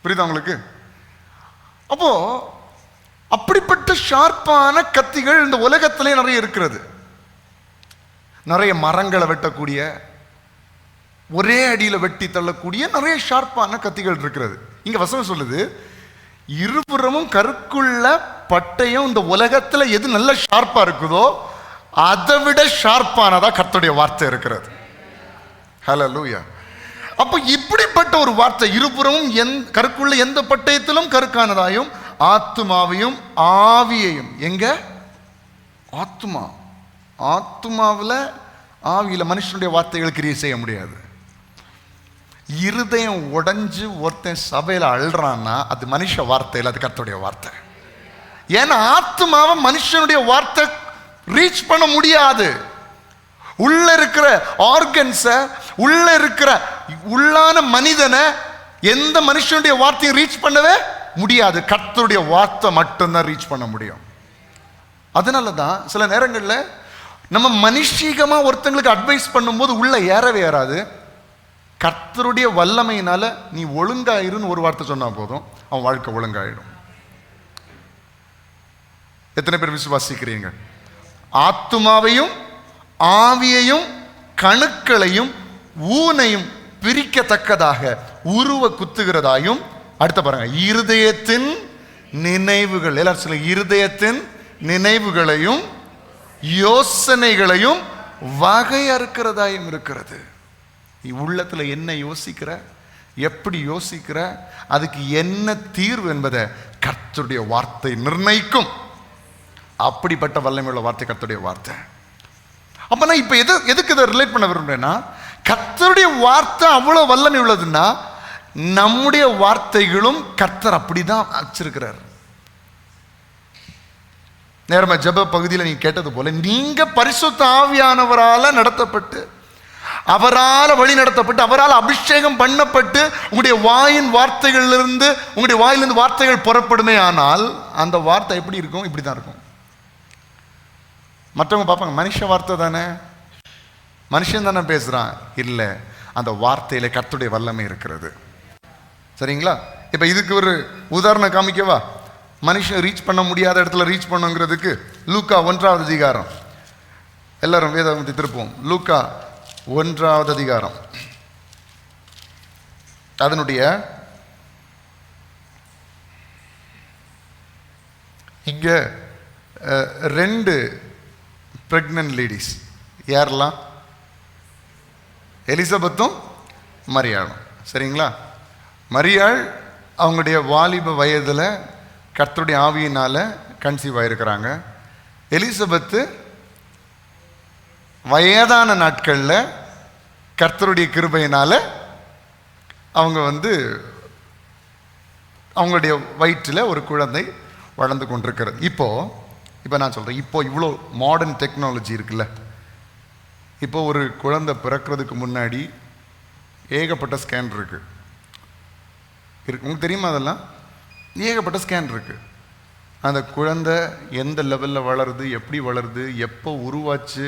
புரியுதா உங்களுக்கு? அப்போ அப்படிப்பட்ட ஷார்ப்பான கத்திகள் இந்த உலகத்திலே நிறைய இருக்கிறது. நிறைய மரங்களை வெட்டக்கூடிய, ஒரே அடியில் வெட்டி தள்ளக்கூடிய நிறைய ஷார்ப்பான கத்திகள் இருக்கிறது. இங்க வசனம் சொல்லுது, இருபுறமும் கருக்குள்ள பட்டயம். இந்த உலகத்துல எது நல்ல ஷார்ப்பா இருக்குதோ அதை விட ஷார்ப்பானதா கர்த்தருடைய வார்த்தை இருக்கிறது. ஹல்லேலூயா. அப்ப இப்படிப்பட்ட ஒரு வார்த்தை, இருபுறமும் கருக்குள்ள எந்த பட்டயத்திலும் கருக்கானதாயும் ஆத்துமாவையும் ஆவியையும். எங்க? ஆத்துமாவில் ஆவியில மனுஷனுடைய வார்த்தைகள் கிரியை செய்ய முடியாது. இருதயம் உடைஞ்சு ஒருத்தன் சபையில அழுறான்னா அது மனுஷ வார்த்தையில், அது கர்த்தருடைய வார்த்தை. ஏன்னா ஆத்துமாவை மனுஷனுடைய வார்த்தை ரீச் பண்ண முடியாது. உள்ள இருக்கிற ஆர்கன்ஸ, உள்ள இருக்கிற உள்ளான மனிதனை எந்த மனுஷனுடைய வார்த்தையும் ரீச் பண்ணவே முடியாது. கர்த்தருடைய வார்த்தை மட்டும்தான் ரீச் பண்ண முடியும். அதனால தான் சில நேரங்களில் நம்ம மனுஷீகமா ஒருத்தங்களுக்கு அட்வைஸ் பண்ணும்போது உள்ள ஏறவே ஏறாது. கர்த்தருடைய வல்லமையினால நீ ஒழுங்காயிருன்னு ஒரு வார்த்தை சொன்னா போதும், அவன் வாழ்க்கை ஒழுங்காயிடும். எத்தனை பேர் விசுவாசிக்கிறீங்க? ஆத்துமாவையும் ஆவியையும் கணுக்களையும் ஊனையும் பிரிக்கத்தக்கதாக உருவ குத்துகிறதாயும். அடுத்த பாருங்க, இருதயத்தின் நினைவுகள். எல்லாரும் சொல்ல, இருதயத்தின் நினைவுகளையும் யோசனைகளையும் வகையறுக்கிறதாயும் இருக்கிறது. நீ உள்ளத்துல என்ன யோசிக்கிற, எப்படி யோசிக்கிற, அதுக்கு என்ன தீர்வு என்பதை கர்த்தருடைய வார்த்தை நிர்ணயிக்கும். அப்படிப்பட்ட வல்லமையுள்ள வார்த்தை கர்த்தருடைய வார்த்தை. அப்ப நான் இப்ப எதுக்கு இதை ரிலேட் பண்ண விரும்புறேன்னா, கர்த்தருடைய வார்த்தை அவ்வளவு வல்லமை உள்ளதுன்னா நம்முடைய வார்த்தைகளும் கர்த்தர் அப்படிதான் வச்சிருக்கிறார். நேரமா ஜெப பகுதியில் நீங்க கேட்டது போல, நீங்க பரிசுத்த ஆவியானவரால நடத்தப்பட்டு, அவரால் வழி நடத்தப்பட்டு, அவரால் அபிஷேகம் பண்ணப்பட்டு உங்களுடைய வாயின் வார்த்தைகளிலிருந்து, உங்களுடைய வாயிலிருந்து வார்த்தைகள் புறப்படுமே ஆனால் அந்த வார்த்தை எப்படி இருக்கும்? இப்படிதான் இருக்கும். மற்றவங்க பார்ப்பாங்க, மனுஷ வார்த்தை தானே, மனுஷன் தானே பேசுறான். இல்லை, அந்த வார்த்தையில கர்த்தருடைய வல்லமை இருக்கிறது. சரிங்களா? இப்ப இதுக்கு ஒரு உதாரணம் காமிக்கவா? மனுஷன் ரீச் பண்ண முடியாத இடத்துல ரீச் பண்ணுங்கிறதுக்கு லூக்கா 1ஆவது அதிகாரம். எல்லாரும் வேதாகமத்தை திருப்போம். லூக்கா 1ஆவது அதிகாரம், அதனுடைய இங்க 2 பிரெக்னன்ட் லேடிஸ். யாரெல்லாம்? எலிசபெத்தும் மரியாளும். சரிங்களா? மரியாள் அவங்களுடைய வாலிப வயதில் கர்த்தருடைய ஆவியினால கன்சீவ் ஆயிருக்கிறாங்க. எலிசபெத்து வயதான நாட்களில் கர்த்தருடைய கிருபையினால அவங்க அவங்களுடைய வயிற்றில் ஒரு குழந்தை வளர்ந்து கொண்டிருக்கிறது. இப்போ நான் சொல்கிறேன், இப்போ இவ்வளோ மாடர்ன் டெக்னாலஜி இருக்குல்ல, இப்போ ஒரு குழந்தை பிறக்கிறதுக்கு முன்னாடி ஏகப்பட்ட ஸ்கேன் இருக்கு. உங்களுக்கு தெரியுமா? அதெல்லாம் ஏகப்பட்ட ஸ்கேன் இருக்கு. அந்த குழந்தை எந்த லெவலில் வளருது, எப்படி வளருது, எப்போ உருவாச்சு,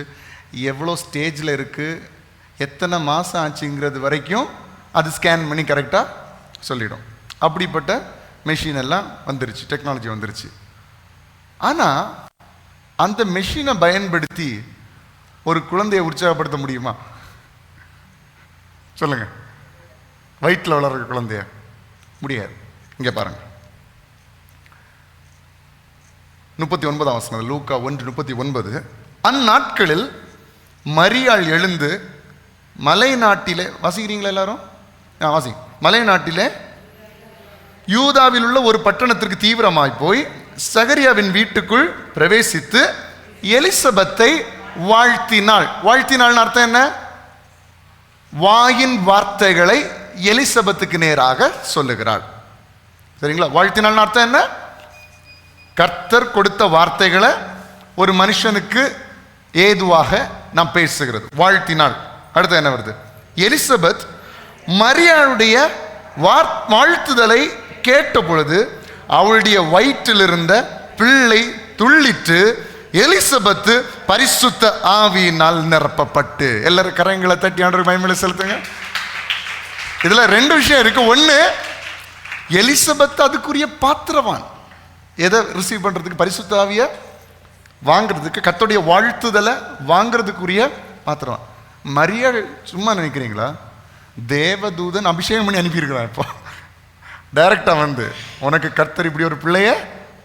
எவ்வளோ ஸ்டேஜில் இருக்குது, எத்தனை மாதம் ஆச்சுங்கிறது வரைக்கும் அது ஸ்கேன் பண்ணி கரெக்டாக சொல்லிடும். அப்படிப்பட்ட மெஷின் எல்லாம் வந்துருச்சு, டெக்னாலஜி வந்துருச்சு. ஆனால் அந்த மெஷினை பயன்படுத்தி ஒரு குழந்தையை உற்சாகப்படுத்த முடியுமா? சொல்லுங்க. வயிற்றில் வளர்ற குழந்தைய முடியாது. இங்கே பாருங்க, 39ஆம் வசனம், லூக்கா 1:39. அந்நாட்களில் மரியாள் எழுந்து மலை நாட்டிலே, வாசிக்கிறீங்களா எல்லாரும்? வாசி. மலை நாட்டிலே யூதாவில் உள்ள ஒரு பட்டணத்திற்கு தீவிரமாய் போய் சகரியாவின் வீட்டுக்குள் பிரவேசித்து எலிசபெத்தை வாழ்த்தினாள். வாழ்த்தினாள் அர்த்தம் என்ன? வாயின் வார்த்தைகளை எலிசபெத்துக்கு நேராக சொல்லுகிறாள். சரிங்களா? வாழ்த்தினாள் அர்த்தம் என்ன? கர்த்தர் கொடுத்த வார்த்தைகளை ஒரு மனுஷனுக்கு ஏதுவாக நாம் பேசுகிறது. வாழ்த்தினாள். அடுத்து என்ன வருது? எலிசபெத் மரியாளுடைய வாழ்த்துதலை கேட்ட பொழுது அவளுடைய வயிற்றில் இருந்த பிள்ளை துள்ளிட்டு எலிசபெத்து பரிசுத்த ஆவியினால் நிரப்பப்பட்டு. எல்லாரும் கரங்களை தட்டி ஆண்டவருக்கு மகிமை செலுத்துங்க. இதுல 2 விஷயம் இருக்கு. ஒண்ணு, எலிசபெத் அதுக்குரிய பாத்திரவான். எதை ரிசீவ் பண்றதுக்கு? பரிசுத்த ஆவிய வாங்கிறதுக்கு, கர்த்தருடைய வாழ்த்துதலை வாங்கிறதுக்குரிய பாத்திரவான். மரியாள் சும்மா நினைக்கிறீங்களா? தேவதூதன் அபிஷேகம் பண்ணி அனுப்பியிருக்கிறான். இப்போ டைரக்டா வந்து உனக்கு கர்த்தர் இப்படி ஒரு பிள்ளைய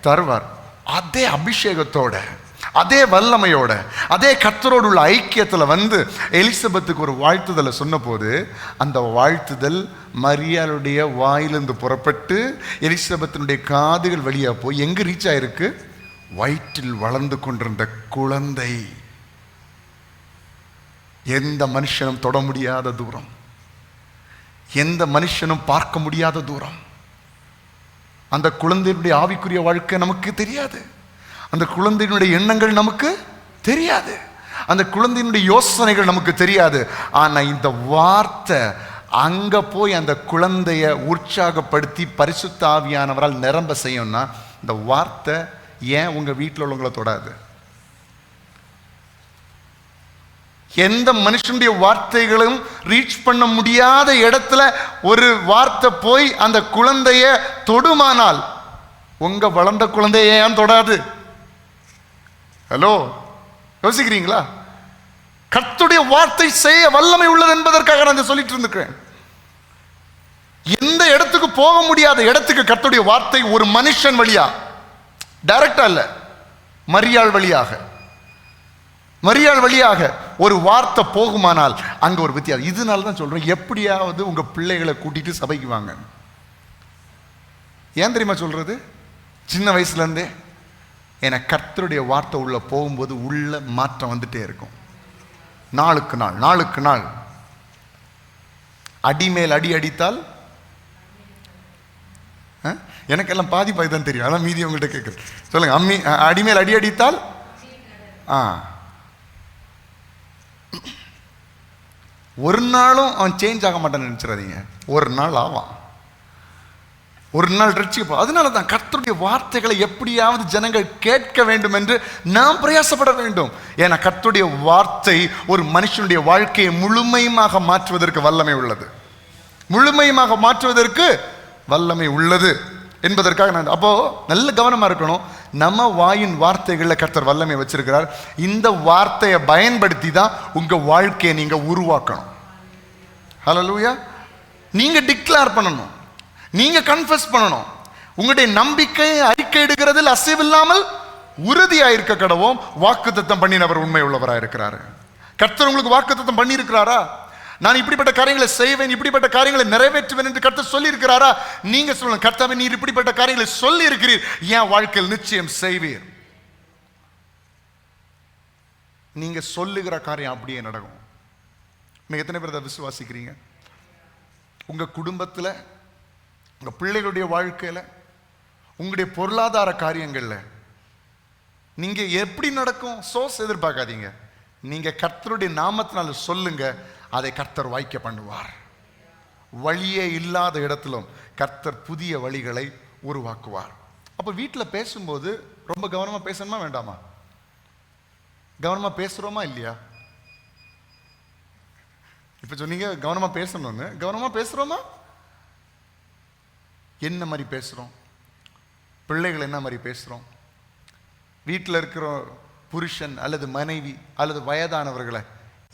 தருவார். அதே அபிஷேகத்தோட, அதே வல்லமையோட, அதே கர்த்தரோடு உள்ள ஐக்கியத்தில் வந்து எலிசபெத்துக்கு ஒரு வாழ்த்துதலை சொன்ன போது அந்த வாழ்த்துதல் மரியாளுடைய வாயிலிருந்து புறப்பட்டு எலிசபெத்தினுடைய காதுகள் வழியா போய் எங்க ரீச் ஆயிருக்கு? வயிற்றில் வளர்ந்து கொண்டிருந்த குழந்தை. எந்த மனுஷனும் தொட முடியாத தூரம், எந்த மனுஷனும் பார்க்க முடியாத தூரம். அந்த குழந்தையினுடைய ஆவிக்குரிய வாழ்க்கை நமக்கு தெரியாது, அந்த குழந்தையினுடைய எண்ணங்கள் நமக்கு தெரியாது, அந்த குழந்தையினுடைய யோசனைகள் நமக்கு தெரியாது. ஆனா இந்த வார்த்தை அங்க போய் அந்த குழந்தைய உற்சாகப்படுத்தி பரிசுத்த ஆவியானவரால் நிரம்ப செய்யும்னா, இந்த வார்த்தை ஏன் உங்க வீட்டில் உள்ளவங்களை தொடாது? எந்த மனுஷனுடைய வார்த்தைகளும் ரீச் பண்ண முடியாத இடத்துல ஒரு வார்த்தை போய் அந்த குழந்தைய தொடுமானால் உங்க வளர்ந்த குழந்தைய ஏன் தொடாது? ஹலோ, யோசிக்கிறீங்களா? கர்த்தருடைய வார்த்தை செய்ய வல்லமை உள்ளது என்பதற்காக நான் சொல்லிட்டு இருந்திருக்கிறேன். எந்த இடத்துக்கு போக முடியாத இடத்துக்கு கர்த்தருடைய வார்த்தை ஒரு மனுஷன் வழியா, டைரக்டா இல்ல, மரியாள் வழியாக ஒரு வார்த்தை போகுமானால் அங்க ஒரு வித்தியாசம். இதனால தான் சொல்றேன், எப்படியாவது உங்க பிள்ளைகளை கூட்டிட்டு சபைக்கு வாங்க. ஏன் தெரியுமா சொல்றது? சின்ன வயசுல இருந்தே எனக்கு கர்த்தருடைய வார்த்தை உள்ள போகும்போது உள்ள மாற்றம் வந்துட்டே இருக்கும். நாளுக்கு நாள் அடிமேல் அடி அடித்தால், எனக்கெல்லாம் பாதி தான் தெரியும், அதான் மீதி உங்கள்கிட்ட கேட்குறது. சொல்லுங்க. அடிமேல் அடி அடித்தால் ஒரு நாளும் அவன் சேஞ்ச் ஆக மாட்டான்னு நினைச்சிடாதீங்க. ஒரு நாள் ஆவான், ஒரு நாள் ரட்சிக்கப்படும். அதனால தான் கர்த்தருடைய வார்த்தைகளை எப்படியாவது ஜனங்கள் கேட்க வேண்டும் என்று நாம் பிரயாசப்பட வேண்டும். ஏன்னா கர்த்தருடைய வார்த்தை ஒரு மனுஷனுடைய வாழ்க்கையை முழுமையாக மாற்றுவதற்கு வல்லமை உள்ளது, முழுமையாக மாற்றுவதற்கு வல்லமை உள்ளது என்பதற்காக நான் அப்போ நல்ல கவனமா இருக்கணும். நம்ம வாயின் வார்த்தைகளில் கர்த்தர் வல்லமை வச்சிருக்கிறார். இந்த வார்த்தையை பயன்படுத்தி தான் உங்க வாழ்க்கையை நீங்க உருவாக்கணும். ஹல்லேலூயா. நீங்க டிக்ளேர் பண்ணணும், நீங்க கன்ஃபஸ் பண்ணணும். உங்களுடைய நம்பிக்கையை அறிக்கையிடுகிறதில் அசைவில்லாமல் உறுதியாயிருக்க கடவோம். வாக்குத்தத்தம் பண்ணினவர் உண்மை உள்ளவராக இருக்கிறாரு. கர்த்தர் உங்களுக்கு வாக்குத்தத்தம் பண்ணி இருக்கிறாரா? நான் இப்படிப்பட்ட காரியங்களை செய்வேன், இப்படிப்பட்ட காரியங்களை நிறைவேற்றுவேன் என்று கர்த்தர் சொல்லி இருக்கிறாரா? நீங்க சொல்லணும், கர்த்தாவே நீர் இப்படிப்பட்ட காரியங்களை சொல்லி இருக்கிறீர், என் வாழ்க்கையில் நிச்சயம் செய்வீர். நீங்க சொல்லுகிற காரியம் அப்படியே நடக்கும். நீங்க எத்தனை பேர் அதை விசுவாசிக்கிறீங்க? உங்க குடும்பத்துல, உங்க பிள்ளைகளுடைய வாழ்க்கையில, உங்களுடைய பொருளாதார காரியங்கள்ல நீங்க எப்படி நடக்கும்? சோர்ஸ் எதிர்பார்க்காதீங்க. நீங்க கர்த்தருடைய நாமத்தினால சொல்லுங்க, அதை கர்த்தர் வாய்க்க பண்ணுவார். வழியே இல்லாத இடத்திலும் கர்த்தர் புதிய வழிகளை உருவாக்குவார். அப்ப வீட்டில் பேசும்போது ரொம்ப கவனமா பேசணுமா வேண்டாமா? கவனமா பேசுறோமா இல்லையா? இப்ப சொன்னீங்க கவனமா பேசணும்னு. கவனமா பேசுறோமா? என்ன மாதிரி பேசுறோம்? பிள்ளைகள் என்ன மாதிரி பேசுறோம்? வீட்டில் இருக்கிற புருஷன் அல்லது மனைவி அல்லது வயதானவர்களை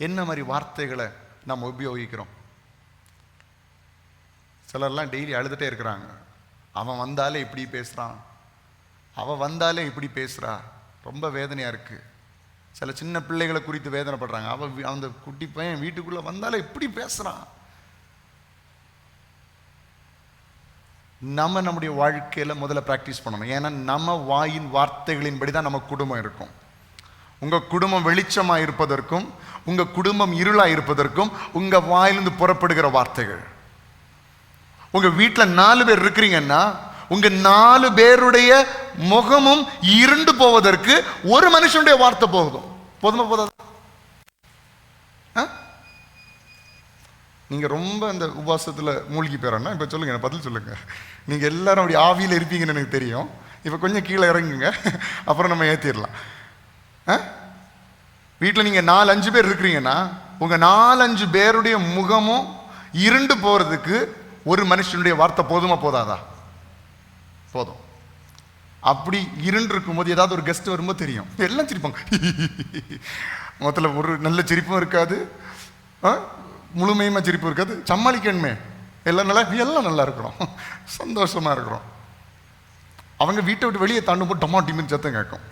என்ன மாதிரி வார்த்தைகளை நம்ம உபயோகிக்கிறோம்? சிலர்லாம் டெய்லி அழுதுகிட்டே இருக்கிறாங்க. அவன் வந்தாலே இப்படி பேசுகிறான், அவன் வந்தாலே இப்படி பேசுகிறா, ரொம்ப வேதனையாக இருக்குது. சில சின்ன பிள்ளைகளை குறித்து வேதனைப்படுறாங்க. அந்த குட்டி பையன் வீட்டுக்குள்ளே வந்தாலே இப்படி பேசுகிறான். நம்ம நம்முடைய வாழ்க்கையில் முதல்ல ப்ராக்டிஸ் பண்ணணும். ஏன்னா நம்ம வாயின் வார்த்தைகளின்படி தான் நம்ம குடும்பம் இருக்கும். உங்கள் குடும்பம் வெளிச்சமாக இருப்பதற்கும் உங்கள் குடும்பம் இருளாக இருப்பதற்கும் உங்கள் வாயிலிருந்து புறப்படுகிற வார்த்தைகள். உங்கள் வீட்டில் 4 பேர் இருக்கிறீங்கன்னா உங்கள் 4 பேருடைய முகமும் இருண்டு போவதற்கு ஒரு மனுஷனுடைய வார்த்தை போதும். போதுமா? போதாது? நீங்கள் ரொம்ப அந்த உபவாசத்தில் மூழ்கி போயிடறேன்னா இப்போ சொல்லுங்கள், பதில் சொல்லுங்கள். நீங்கள் எல்லாரும் அப்படி ஆவியில் இருப்பீங்கன்னு எனக்கு தெரியும். இப்போ கொஞ்சம் கீழே இறங்குங்க, அப்புறம் நம்ம ஏற்றிடலாம். வீட்டில் நீங்கள் 4-5 பேர் இருக்கிறீங்கன்னா உங்கள் 4-5 பேருடைய முகமும் இருண்டு போகிறதுக்கு ஒரு மனுஷனுடைய வார்த்தை போதுமா? போதாதா? போதும். அப்படி இருண்டு இருக்கும்போது ஏதாவது ஒரு கெஸ்ட் வரும்போது தெரியும், எல்லாம் சிரிப்பாங்க. மொத்தத்தில் ஒரு நல்ல சிரிப்பும் இருக்காது, முழுமையுமா சிரிப்பு இருக்காது. சமாளிக்கணுமே, எல்லாம் நல்லா இருக்கிறோம், சந்தோஷமா இருக்கிறோம். அவங்க வீட்டை விட்டு வெளியே தாண்டும் போது டமா டிமின்னு சத்தம் கேட்கும்.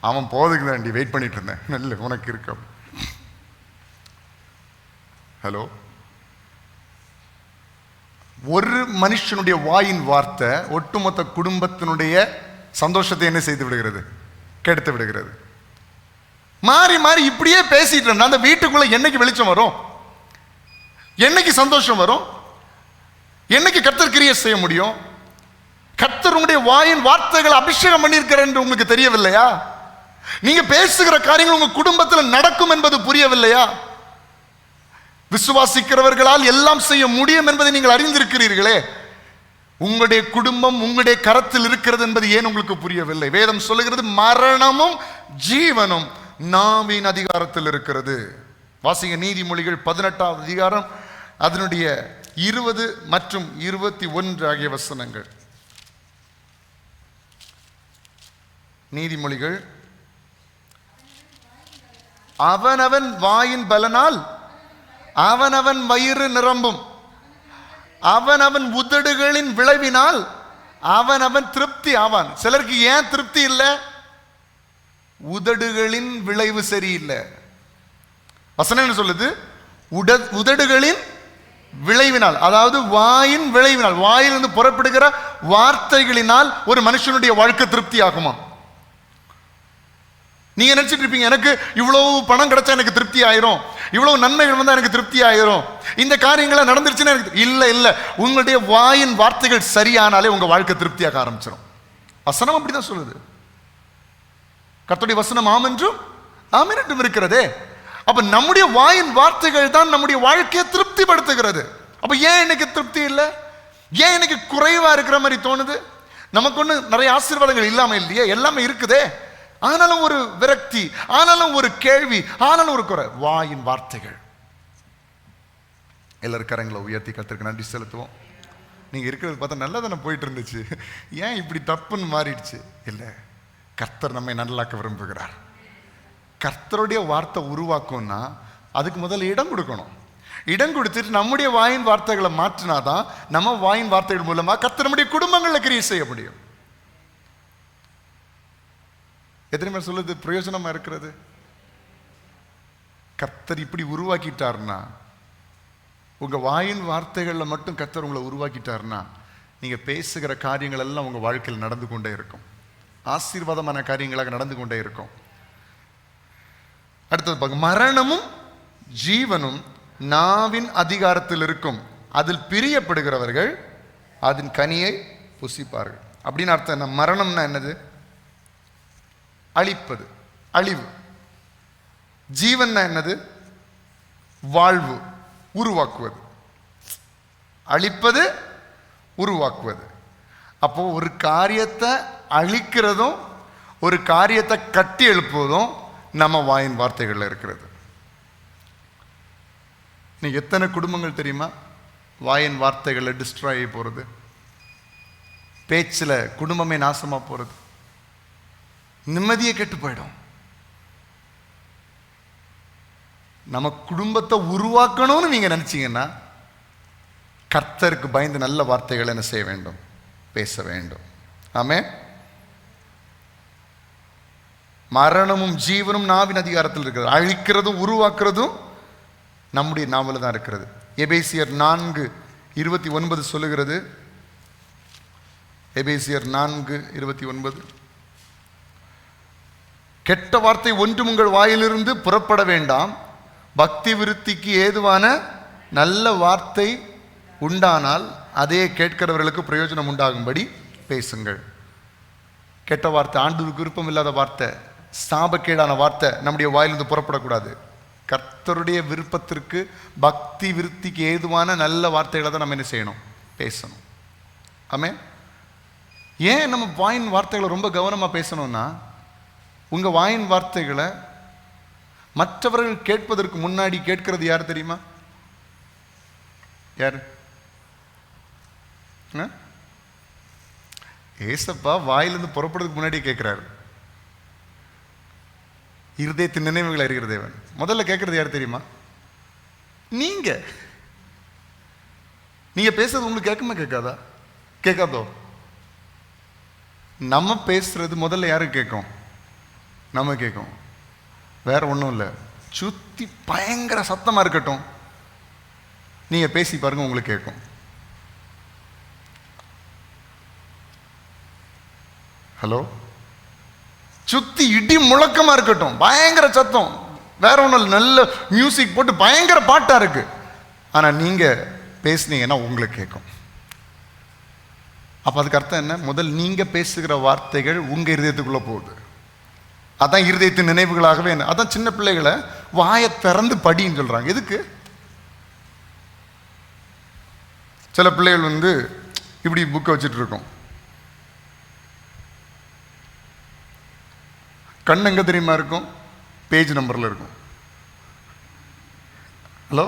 அவன் போதுக்கு தாண்டி வெயிட் பண்ணிட்டு இருந்தேன், நல்ல உனக்கு இருக்க. ஹலோ, ஒரு மனுஷனுடைய வாயின் வார்த்தை ஒட்டுமொத்த குடும்பத்தினுடைய சந்தோஷத்தை என்ன செய்து விடுகிறது? கெடுத்து விடுகிறது. மாறி மாறி இப்படியே பேசிட்டு இருந்தா அந்த வீட்டுக்குள்ள என்னைக்கு வெளிச்சம் வரும்? என்னைக்கு சந்தோஷம் வரும்? என்னைக்கு கர்த்தர் கிரியை செய்ய முடியும்? கர்த்தர் உங்களுடைய வாயின் வார்த்தைகள் அபிஷேகம் பண்ணியிருக்கிறார் என்று உங்களுக்கு தெரியவில்லையா? நீங்க பேசுகிற காரியங்கள் உங்க குடும்பத்தில் நடக்கும் என்பது புரியவில்லையா? விசுவாசிக்கிறவர்களால் எல்லாம் செய்ய முடியும் என்பதை நீங்கள் அறிந்திருக்கிறீர்களே. உங்களுடைய குடும்பம் உங்களுடைய கரத்தில் இருக்கிறது என்பது ஏன் உங்களுக்கு புரியவில்லை? வேதம் சொல்லுகிறது மரணமும் ஜீவனும் நாவின் அதிகாரத்தில் இருக்கிறது. வாசிங்க நீதிமொழிகள் 18ஆம் அதிகாரம் அதனுடைய 20 மற்றும் 21 ஆகிய வசனங்கள். நீதிமொழிகள். அவனவன் வாயின் பலனால் அவனவன் வயிறு நிரம்பும், அவனவன் உதடுகளின் விளைவினால் அவனவன் திருப்தி ஆவான். சிலருக்கு ஏன் திருப்தி இல்லை? உதடுகளின் விளைவு சரியில்லை. வசனம் என்ன சொல்லுது? உதடுகளின் விளைவினால், அதாவது வாயின் விளைவினால், வாயிலிருந்து புறப்படுகிற வார்த்தைகளினால் ஒரு மனுஷனுடைய வாழ்க்கை திருப்தி ஆகுமா? நீங்க நினைச்சிட்டு இருப்பீங்க, எனக்கு இவ்வளவு பணம் கிடைச்சா எனக்கு திருப்தி ஆயிரும், இவ்வளவு நன்மைகள் வந்தா எனக்கு திருப்தி ஆயிரும், இந்த காரியங்கள நடந்துருச்சுன்னா எனக்கு இல்ல. உங்களுடைய வாயின் வார்த்தைகள் சரியானாலே உங்க வாழ்க்கை திருப்தியாக ஆரம்பிச்சிடும். வசனம் அப்படிதான் சொல்லுது. கர்த்தருடைய வசனம் ஆம் என்றும் ஆமென் என்றும் இருக்கிறதே. அப்ப நம்முடைய வாயின் வார்த்தைகள் தான் நம்முடைய வாழ்க்கையை திருப்திப்படுத்துகிறது. அப்ப ஏன் எனக்கு திருப்தி இல்லை? ஏன் எனக்கு குறைவா இருக்கிற மாதிரி தோணுது? நமக்கு ஒண்ணு நிறைய ஆசீர்வாதங்கள் இல்லாம இல்லையே, எல்லாமே இருக்குதே. ஆனாலும் ஒரு விரக்தி, ஆனாலும் ஒரு கேள்வி, ஆனாலும் ஒரு குறை. வாயின் வார்த்தைகள். எல்லாரும் கரங்களை உயர்த்தி கர்த்தருக்கு நன்றி செலுத்துவோம். நீங்க இருக்கிறது பார்த்தா நல்லா தானே போயிட்டு இருந்துச்சு, ஏன் இப்படி தப்புன்னு மாறிடுச்சு? இல்லை, கர்த்தர் நம்மை நல்லாக்க விரும்புகிறார். கர்த்தருடைய வார்த்தை உருவாக்கும்னா அதுக்கு முதல்ல இடம் கொடுக்கணும். இடம் கொடுத்துட்டு நம்முடைய வாயின் வார்த்தைகளை மாற்றினாதான் நம்ம வாயின் வார்த்தைகள் மூலமா கர்த்தர் நம்முடைய குடும்பங்களில் கிரியை செய்ய முடியும். எத்தனை பேர் சொல்லுது பிரயோஜனமா இருக்கிறது? கர்த்தர் இப்படி உருவாக்கிட்டார்னா, உங்க வாயின் வார்த்தைகள்ல மட்டும் கர்த்தர் உங்களை உருவாக்கிட்டார்னா, நீங்க பேசுகிற காரியங்கள் எல்லாம் உங்க வாழ்க்கையில் நடந்து கொண்டே இருக்கும், ஆசீர்வாதமான காரியங்களாக நடந்து கொண்டே இருக்கும். அடுத்தது பாருங்க, மரணமும் ஜீவனும் நாவின் அதிகாரத்தில் இருக்கும், அதில் பிரியப்படுகிறவர்கள் அதன் கனியை புசிப்பார்கள். அப்படின்னு அர்த்தம் என்ன? மரணம்னா என்னது? அழிப்பது, அழிவு. ஜீவன்னா என்னது? வாழ்வு, உருவாக்குவது. அழிப்பது, உருவாக்குவது. அப்போ ஒரு காரியத்தை அழிக்கிறதும் ஒரு காரியத்தை கட்டி எழுப்புவதும் நம்ம வாயின் வார்த்தைகள்ல இருக்கிறது. இன்னைக்கு எத்தனை குடும்பங்கள் தெரியுமா வாயின் வார்த்தைகளை டிஸ்ட்ராய் ஆகி போகிறது, பேச்சில் குடும்பமே நாசமாக போகிறது, நிம்மதியே கெட்டு போயிடும். நம்ம குடும்பத்தை உருவாக்கணும்னு நீங்கள் நினச்சிங்கன்னா கர்த்தருக்கு பயந்து நல்ல வார்த்தைகளை என்ன செய்ய வேண்டும்? பேச வேண்டும். ஆமென். மரணமும் ஜீவனும் நாவின் அதிகாரத்தில் இருக்கிறது. அழிக்கிறதும் உருவாக்குறதும் நம்முடைய நாவல தான் இருக்கிறது. எபேசியர் 4:29 சொல்லுகிறது. எபேசியர் 4:29, கெட்ட வார்த்தை ஒன்றும் உங்கள் வாயிலிருந்து புறப்பட வேண்டாம், பக்தி விருத்திக்கு ஏதுவான நல்ல வார்த்தை உண்டானால் அதே கேட்கிறவர்களுக்கு பிரயோஜனம் உண்டாகும்படி பேசுங்கள். கெட்ட வார்த்தை, ஆண்டவருக்கு விருப்பம் இல்லாத வார்த்தை, சாபக்கேடான வார்த்தை நம்முடைய வாயிலிருந்து புறப்படக்கூடாது. கர்த்தருடைய விருப்பத்திற்கு பக்தி விருத்திக்கு ஏதுவான நல்ல வார்த்தைகளை தான் நம்ம என்ன செய்யணும்? பேசணும். ஆமென். ஏன் நம்ம வாயின் வார்த்தைகளை ரொம்ப கவனமாக பேசணும்னா, உங்கள் வாயின் வார்த்தைகளை மற்றவர்கள் கேட்பதற்கு முன்னாடி கேட்கிறது யார் தெரியுமா? யார்? ஏசப்பா வாயிலிருந்து புறப்படுறதுக்கு முன்னாடி கேட்கிறாரு. இருதயத்தின் நினைவுகள் அறிகிற தேவன். முதல்ல கேட்கறது யார் தெரியுமா? நீங்க. நீங்க பேசுறது உங்களுக்கு கேட்குமா கேட்காதா? கேட்காதோ? நம்ம பேசுறது முதல்ல யாருக்கு கேட்கும்? நம்ம கேட்கும். வேற ஒன்றும் இல்லை, சுத்தி பயங்கர சத்தமா இருக்கட்டும், நீங்க பேசி பாருங்க, உங்களுக்கு கேட்கும். ஹலோ, சுத்தி இடி முழக்கமா இருக்கட்டும், பயங்கர சத்தம், வேற ஒன்றும் இல்லை, நல்ல மியூசிக் போட்டு பயங்கர பாட்டா இருக்கு, ஆனா நீங்க பேசுனீங்கன்னா உங்களுக்கு கேட்கும். அப்ப அதுக்கு அர்த்தம் என்ன? முதல் நீங்க பேசுகிற வார்த்தைகள் உங்க இருதயத்துக்குள்ள போகுது. அதான் இருதயத்தின் நினைவுகளாகவே. அதான் சின்ன பிள்ளைகளை வாயை திறந்து படின்னு சொல்றாங்க. எதுக்கு? சில பிள்ளைகள் இப்படி புக்கை வச்சுட்டு இருக்கும். கண் எங்க தெரியுமா இருக்கும்? பேஜ் நம்பர்ல இருக்கும். ஹலோ,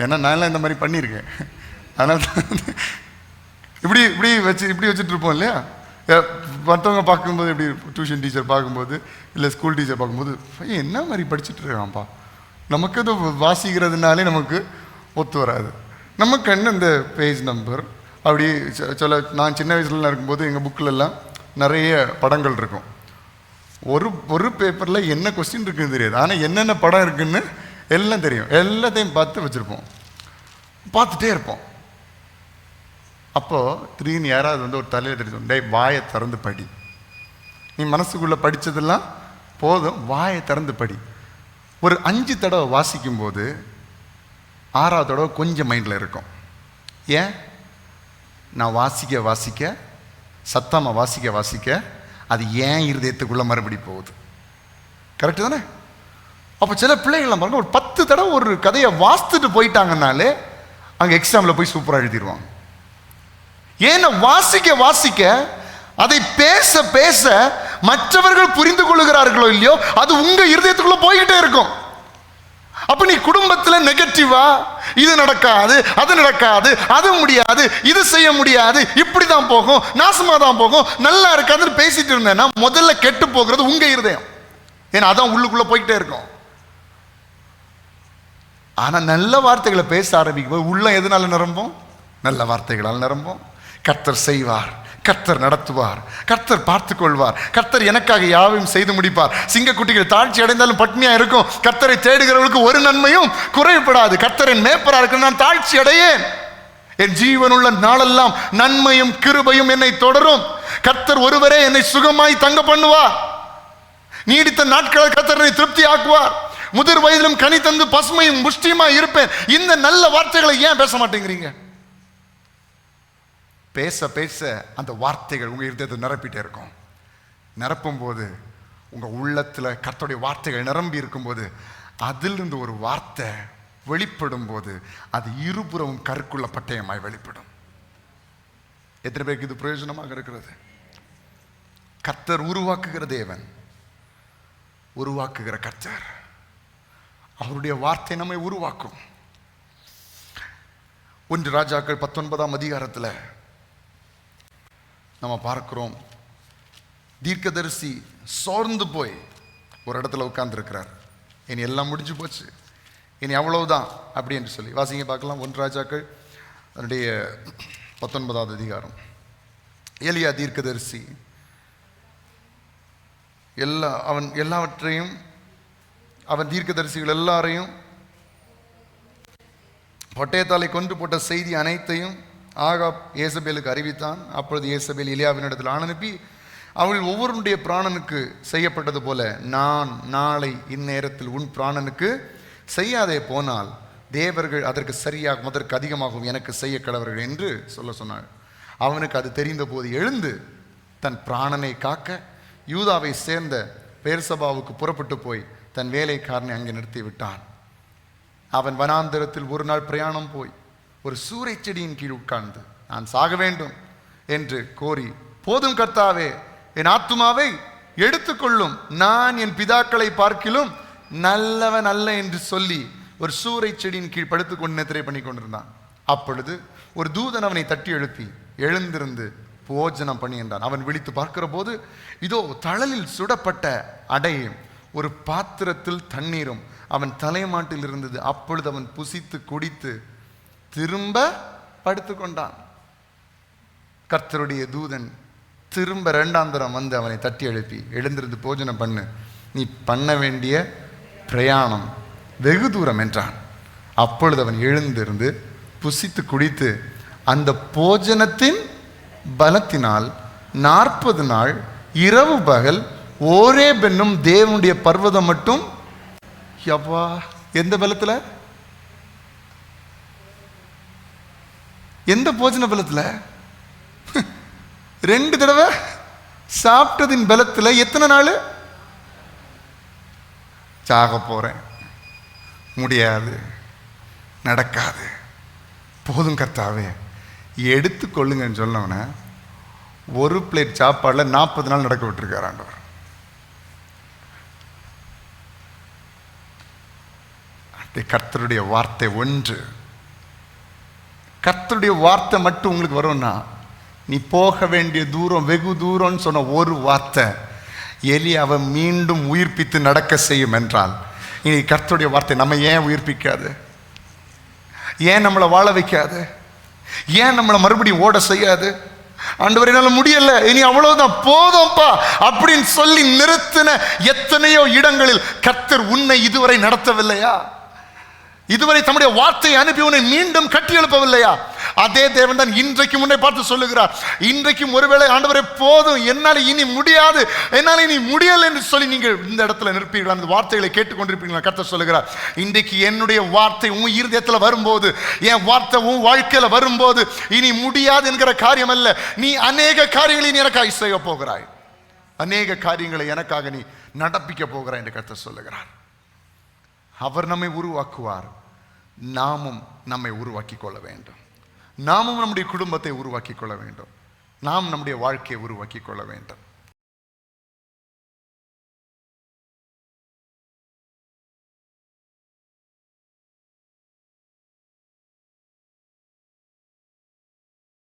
ஏன்னா நான் இந்த மாதிரி பண்ணியிருக்கேன். அதனால இப்படி இப்படி வச்சுட்டு இருப்போம் இல்லையா? மற்றவங்க பார்க்கும்போது, எப்படி டியூஷன் டீச்சர் பார்க்கும்போது, இல்லை ஸ்கூல் டீச்சர் பார்க்கும்போது, என்ன மாதிரி படிச்சுட்டு இருக்கான்ப்பா, நமக்கு இது வாசிக்கிறதுனாலே நமக்கு ஒத்து வராது. நமக்கு என்ன இந்த பேஜ் நம்பர் அப்படி சில. நான் சின்ன வயசுலலாம் இருக்கும்போது எங்கள் புக்கிலெல்லாம் நிறைய படங்கள் இருக்கும். ஒரு பேப்பரில் என்ன கொஸ்டின் இருக்குன்னு தெரியாது, ஆனால் என்னென்ன படம் இருக்குன்னு எல்லாம் தெரியும். எல்லாத்தையும் பார்த்து வச்சுருப்போம், பார்த்துட்டே இருப்போம். அப்போது திடீர்னு யாராவது ஒரு தலையில் தெரியும், டேய் வாயை திறந்து படி, நீ மனசுக்குள்ளே படித்ததெல்லாம் போதும், வாயை திறந்து படி. ஒரு 5 தடவை வாசிக்கும்போது 6ஆவது தடவை கொஞ்சம் மைண்டில் இருக்கும். ஏன்? நான் வாசிக்க சத்தமாக வாசிக்க அது ஏன் இருதயத்துக்குள்ளே மறுபடி போகுது. கரெக்டு தானே? அப்போ சில பிள்ளைகள்லாம் பாருங்க, ஒரு 10 தடவை ஒரு கதையை வாசித்துட்டு போயிட்டாங்கன்னாலே அங்கே எக்ஸாமில் போய் சூப்பராக எழுதிடுவாங்க. ஏன்னா வாசிக்க அதை பேச மற்றவர்கள் புரிந்து கொள்ளுகிறார்களோ இல்லையோ, அது உங்க இருதயத்துக்குள்ள போய்கிட்டே இருக்கும். அப்ப நீ குடும்பத்தில் நெகட்டிவா, இது நடக்காது, அது நடக்காது, அது முடியாது, இது செய்ய முடியாது, இப்படிதான் போகும், நாசமா தான் போகும், நல்லா இருக்காதுன்னு பேசிட்டு இருந்தேன்னா முதல்ல கெட்டு போகிறது உங்க இருதயம். ஏன்னா அதான் உள்ளுக்குள்ள போய்கிட்டே இருக்கும். ஆனா நல்ல வார்த்தைகளை பேச ஆரம்பிக்கும் போது உள்ள எதனால நிரம்பும்? நல்ல வார்த்தைகளால் நிரம்பும். கர்த்தர் செய்வார், கர்த்தர் நடத்துவார், கர்த்தர் பார்த்து கொள்வார், கர்த்தர் எனக்காக யாவையும் செய்து முடிப்பார். சிங்கக்குட்டிகள் தாழ்ச்சி அடைந்தாலும் பட்னியா இருக்கும், கர்த்தரை தேடுகிறவர்களுக்கு ஒரு நன்மையும் குறைபடாது. கர்த்தரின் மேய்ப்பரா இருக்கு, நான் தாழ்ச்சி அடையேன். என் ஜீவனுள்ள நாளெல்லாம் நன்மையும் கிருபையும் என்னை தொடரும். கர்த்தர் ஒருவரே என்னை சுகமாய் தங்க பண்ணுவார். நீடித்த நாட்கள் கர்த்தர் என்னை திருப்தி ஆக்குவார். முதிர் வயதிலும் கனி தந்து பசுமையும் முஷ்டியுமா இருப்பேன். இந்த நல்ல வார்த்தைகளை ஏன் பேச மாட்டேங்கிறீங்க? பேச அந்த வார்த்தைகள் உங்க இருதயத்தை நிரப்பிட்டே இருக்கும். நிரப்பும் போது உங்க உள்ளத்துல கர்த்தருடைய வார்த்தைகள் நிரம்பி இருக்கும்போது அதிலிருந்து ஒரு வார்த்தை வெளிப்படும் போது அது இருபுறமும் கருக்குள்ள பட்டயமாய் வெளிப்படும். எத்தனை பேருக்கு இது பிரயோஜனமாக இருக்கிறது? கர்த்தர் உருவாக்குகிற தேவன், உருவாக்குகிற கர்த்தர். அவருடைய வார்த்தை நம்மை உருவாக்கும். 1 ராஜாக்கள் 19ஆம் அதிகாரத்தில் நம்ம பார்க்கிறோம், தீர்க்கதரிசி சோர்ந்து போய் ஒரு இடத்துல உட்கார்ந்துருக்கிறார். இனி எல்லாம் முடிஞ்சு போச்சு, இனி அவ்வளவுதான் அப்படி என்று சொல்லி வாசிங்க பார்க்கலாம். 1 ராஜாக்கள் அதனுடைய 19ஆவது அதிகாரம். எலியா தீர்க்கதரிசி எல்லாவற்றையும் அவன் தீர்க்கதரிசிகள் எல்லாரையும் பட்டயத்தாலை கொண்டு போட்ட செய்தி அனைத்தையும் ஆகாப் ஏசபேலுக்கு அறிவித்தான். அப்பொழுது ஏசபேல் எலியாவினிடத்தில் அனுப்பி, அவள் ஒவ்வொருடைய பிராணனுக்கு செய்யப்பட்டது போல நான் நாளை இந்நேரத்தில் உன் பிராணனுக்கு செய்யாதே போனால் தேவர்கள் அதற்கு சரியாகவும் அதற்கு அதிகமாகவும் எனக்கு செய்ய கடவர்கள் என்று சொன்னாள். அவனுக்கு அது தெரிந்த போது எழுந்து தன் பிராணனை காக்க யூதாவை சேர்ந்த பெர்சபாவுக்கு புறப்பட்டு போய் தன் வேலைக்காரனை அங்கே நிறுத்தி விட்டான். அவன் வனாந்தரத்தில் ஒரு நாள் பிரயாணம் போய் ஒரு சூறை செடியின் கீழ் உட்கார்ந்து நான் சாக வேண்டும் என்று கோரி, போதும் கர்த்தாவே, என் ஆத்துமாவை எடுத்துக்கொள்ளும், நான் என் பிதாக்களை பார்க்கிலும் நல்லவன் அல்ல என்று சொல்லி ஒரு சூறை செடியின் கீழ் படுத்துக்கொண்டு நித்திரை பண்ணி கொண்டிருந்தான். அப்பொழுது ஒரு தூதன் அவனை தட்டி எழுப்பி, எழுந்திருந்து போஜனம் பண்ணி என்றான். அவன் விழித்து பார்க்கிற போது இதோ தழலில் சுடப்பட்ட அடையும் ஒரு பாத்திரத்தில் தண்ணீரும் அவன் தலைமாட்டில் இருந்தது. அப்பொழுது அவன் புசித்து குடித்து திரும்ப படுத்து கொண்டான். கர்த்தருடைய தூதன் திரும்ப 2ஆம் தரம் வந்து அவனை தட்டி எழுப்பி, எழுந்திருந்து போஜனம் பண்ணு, நீ பண்ண வேண்டிய பிரயாணம் வெகு தூரம் என்றான். அப்பொழுது அவன் எழுந்திருந்து புசித்து குடித்து அந்த போஜனத்தின் பலத்தினால் 40 நாள் இரவு பகல் ஒரே பெண்ணும் தேவனுடைய பர்வதம் மட்டும். யப்பா, எந்த பலத்துல? எந்த போஜன பலத்துல? 2 தடவை சாப்பிட்டதின் பலத்துல எத்தனை நாள்? சாக போறேன், முடியாது, நடக்காது, போதும் கர்த்தாவே எடுத்துக்கொள்ளுங்கன்னு சொன்னவன ஒரு பிளேட் சாப்பாடுல 40 நாள் நடக்க விட்டுருக்கார் ஆண்டவர். கர்த்தருடைய வார்த்தை ஒன்று, கர்த்தருடைய வார்த்தை மட்டும் உங்களுக்கு வரும்னா, நீ போக வேண்டிய தூரம் வெகு தூரம்னு சொன்ன ஒரு வார்த்தை எலியாவை மீண்டும் உயிர்ப்பித்து நடக்க செய்யும் என்றால், இனி கர்த்தருடைய வார்த்தை நம்ம ஏன் உயிர்ப்பிக்காது? ஏன் நம்மளை வாழ வைக்காது? ஏன் நம்மளை மறுபடியும் ஓட செய்யாது? ஆண்டவர் என்னால முடியல, இனி அவ்வளவுதான், போதும்பா அப்படின்னு சொல்லி நிறுத்தின எத்தனையோ இடங்களில் கர்த்தர் உன்னை இதுவரை நடத்தவில்லையா? இதுவரை தம்முடைய வார்த்தையை அனுப்பி உன்னை மீண்டும் கட்டி எழுப்பவில்லையா? அதே தேவன் தான் இன்றைக்கு உன்னை பார்த்து சொல்லுகிறார். இன்றைக்கும் ஒருவேளை ஆண்டவரே போதும், என்னால் இனி முடியாது, என்னால் இனி முடியல என்று சொல்லி நீங்கள் இந்த இடத்துல நிற்பீர்கள், அந்த வார்த்தைகளை கேட்டுக்கொண்டிருப்பீங்களா? கர்த்தர் சொல்லுகிறார், இன்றைக்கு என்னுடைய வார்த்தை உன் இருதயத்தில் வரும்போது, என் வார்த்தை உன் வாழ்க்கையில வரும்போது, இனி முடியாது என்கிற காரியம் அல்ல, நீ அநேக காரியங்களை நீ எனக்காக செய்ய போகிறாய், அநேக காரியங்களை எனக்காக நீ நடப்பிக்க போகிறாய் என்று கர்த்தர் சொல்லுகிறார். அவர் நம்மை உருவாக்குவார், நாமும் நம்மை உருவாக்கி கொள்ள வேண்டும், நாமும் நம்முடைய குடும்பத்தை உருவாக்கி கொள்ள வேண்டும், நாம் நம்முடைய வாழ்க்கையை உருவாக்கி கொள்ள வேண்டும்.